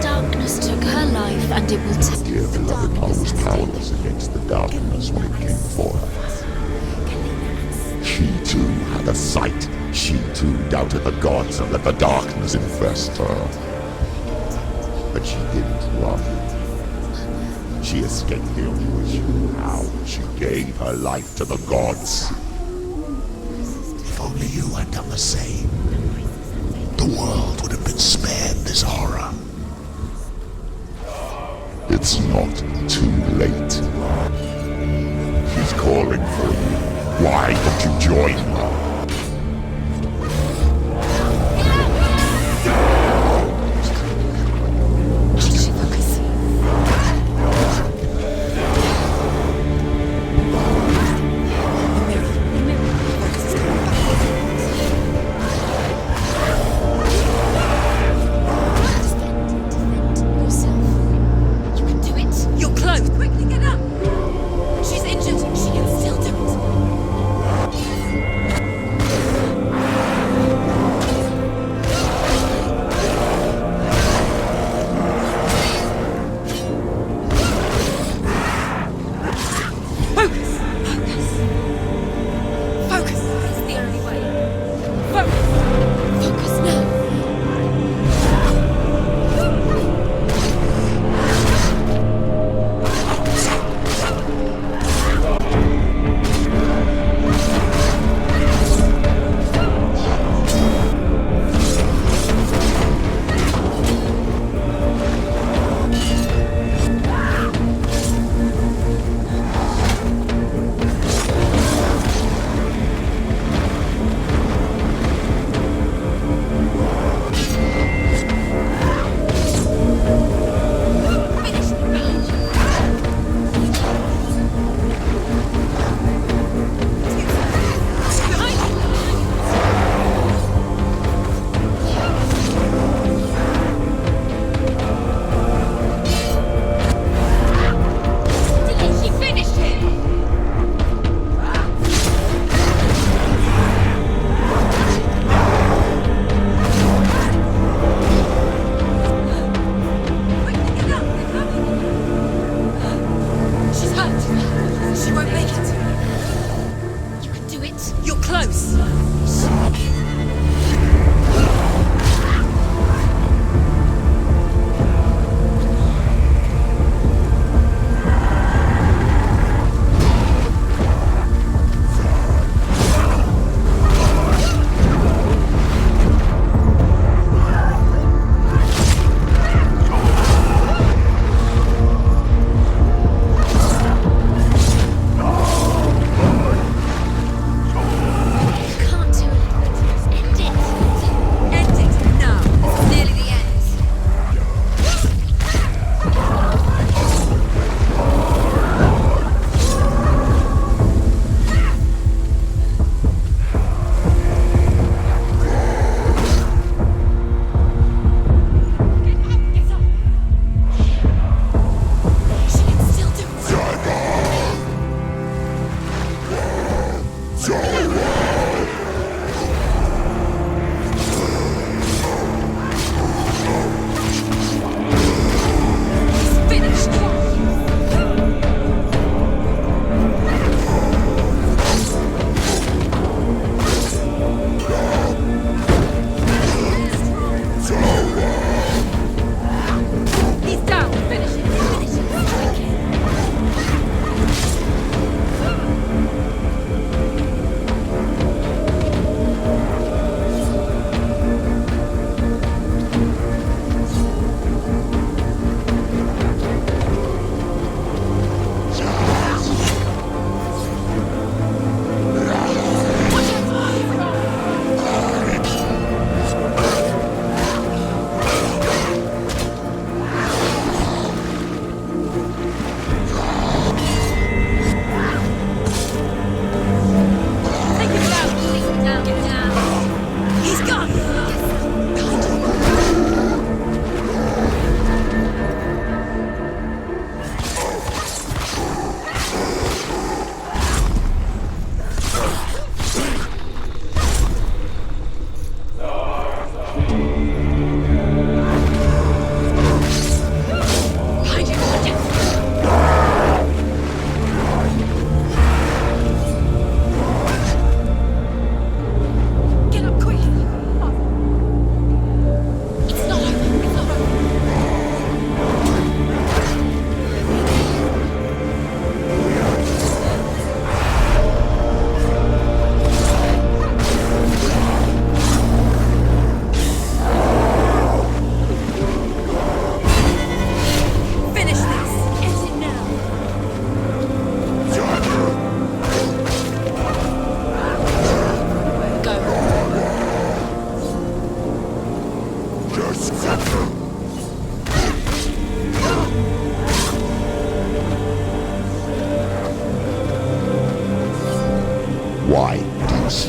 Darkness took her life, and it will take Dear beloved, I was powerless against the darkness when it came forth. She too had a sight. She too doubted the gods and let the darkness infest her. But she didn't run. She escaped the only way she knew how. She gave her life to the gods. If only you had done the same, the world would have been spared this horror. It's not too late. She's calling for you. Why don't you join her?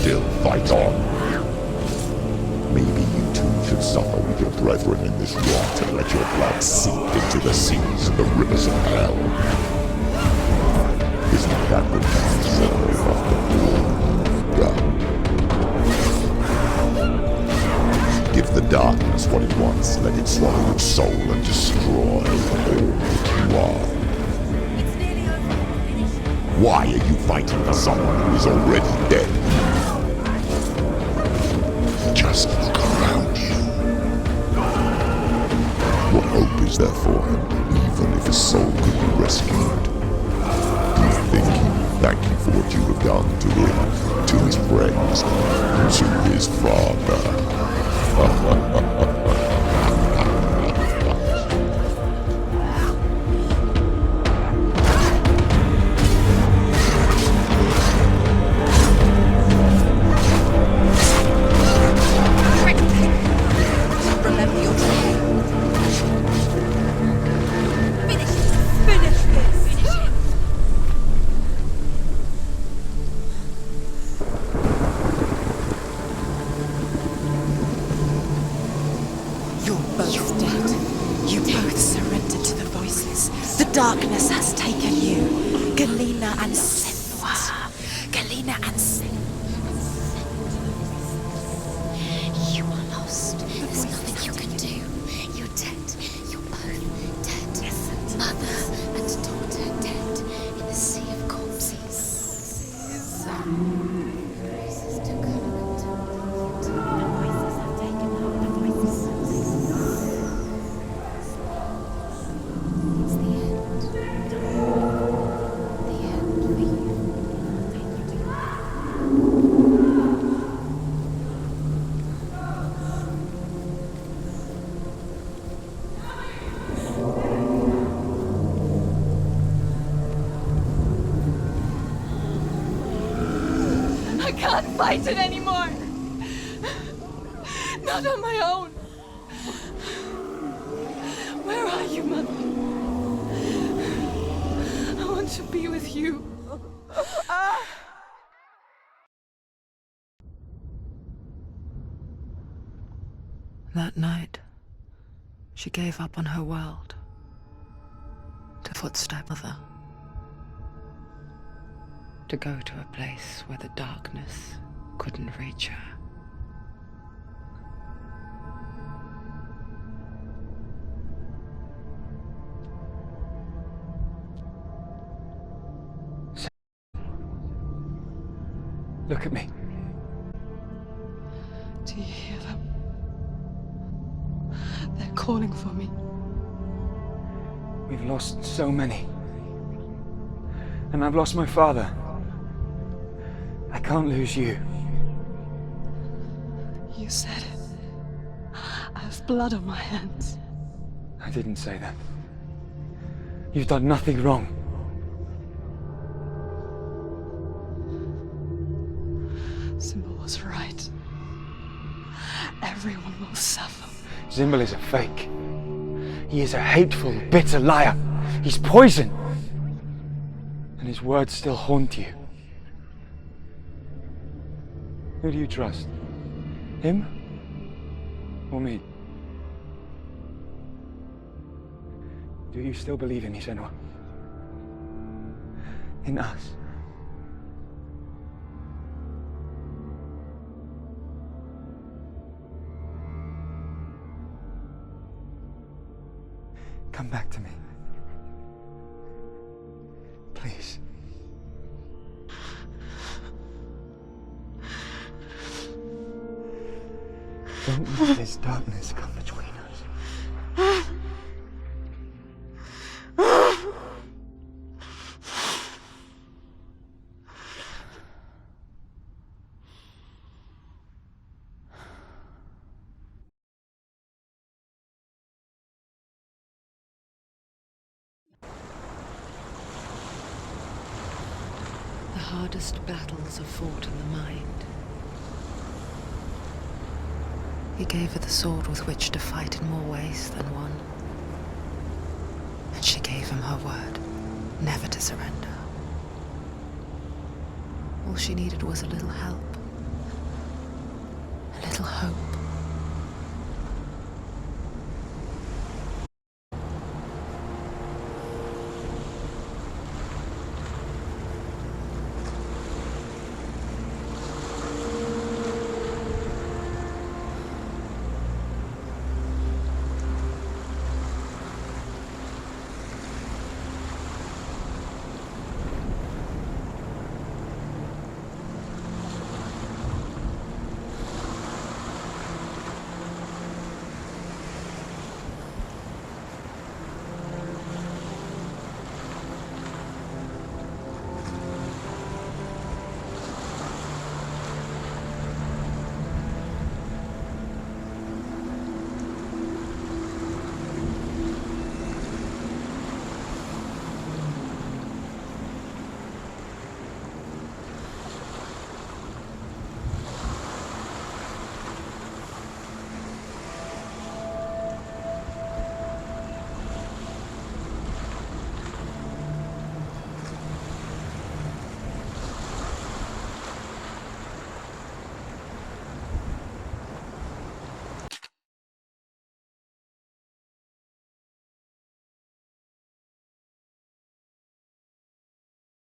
still fight on. Maybe you too should suffer with your brethren in this rot and let your blood seep into the seas and the rivers of hell. Isn't that the deserve of the war done? Give the darkness what it wants, let it swallow your soul and destroy all that you are. Why are you fighting for someone who is already dead? Just look around you. What hope is there for him, even if his soul could be rescued? Do you think he will thank you for what you have done to him, to his friends, to his father? Darkness has taken you. Galena and Senua. Galena and Senua. You are lost. There's nothing you can do. You're dead. You're both dead. Mother and daughter dead in the sea of corpses. Voices to come and to voices have taken over. The voices. It's the end. I can't fight it anymore. Not on my own. Where are you, Mother? I want to be with you. That night, she gave up on her world to footstep mother, to go to a place where the darkness couldn't reach her. Look at me. Do you hear them? They're calling for me. We've lost so many. And I've lost my father. I can't lose you. You said it. I have blood on my hands. I didn't say that. You've done nothing wrong. Symbol was right. Everyone will suffer. Zimbel is a fake. He is a hateful, bitter liar. He's poison. And his words still haunt you. Who do you trust? Him? Or me? Do you still believe in me, Senua? In us? Come back to me. Please. Don't let this darkness come between us. The hardest battles are fought in the mind. He gave her the sword with which to fight in more ways than one. And she gave him her word, never to surrender. All she needed was a little help, hope.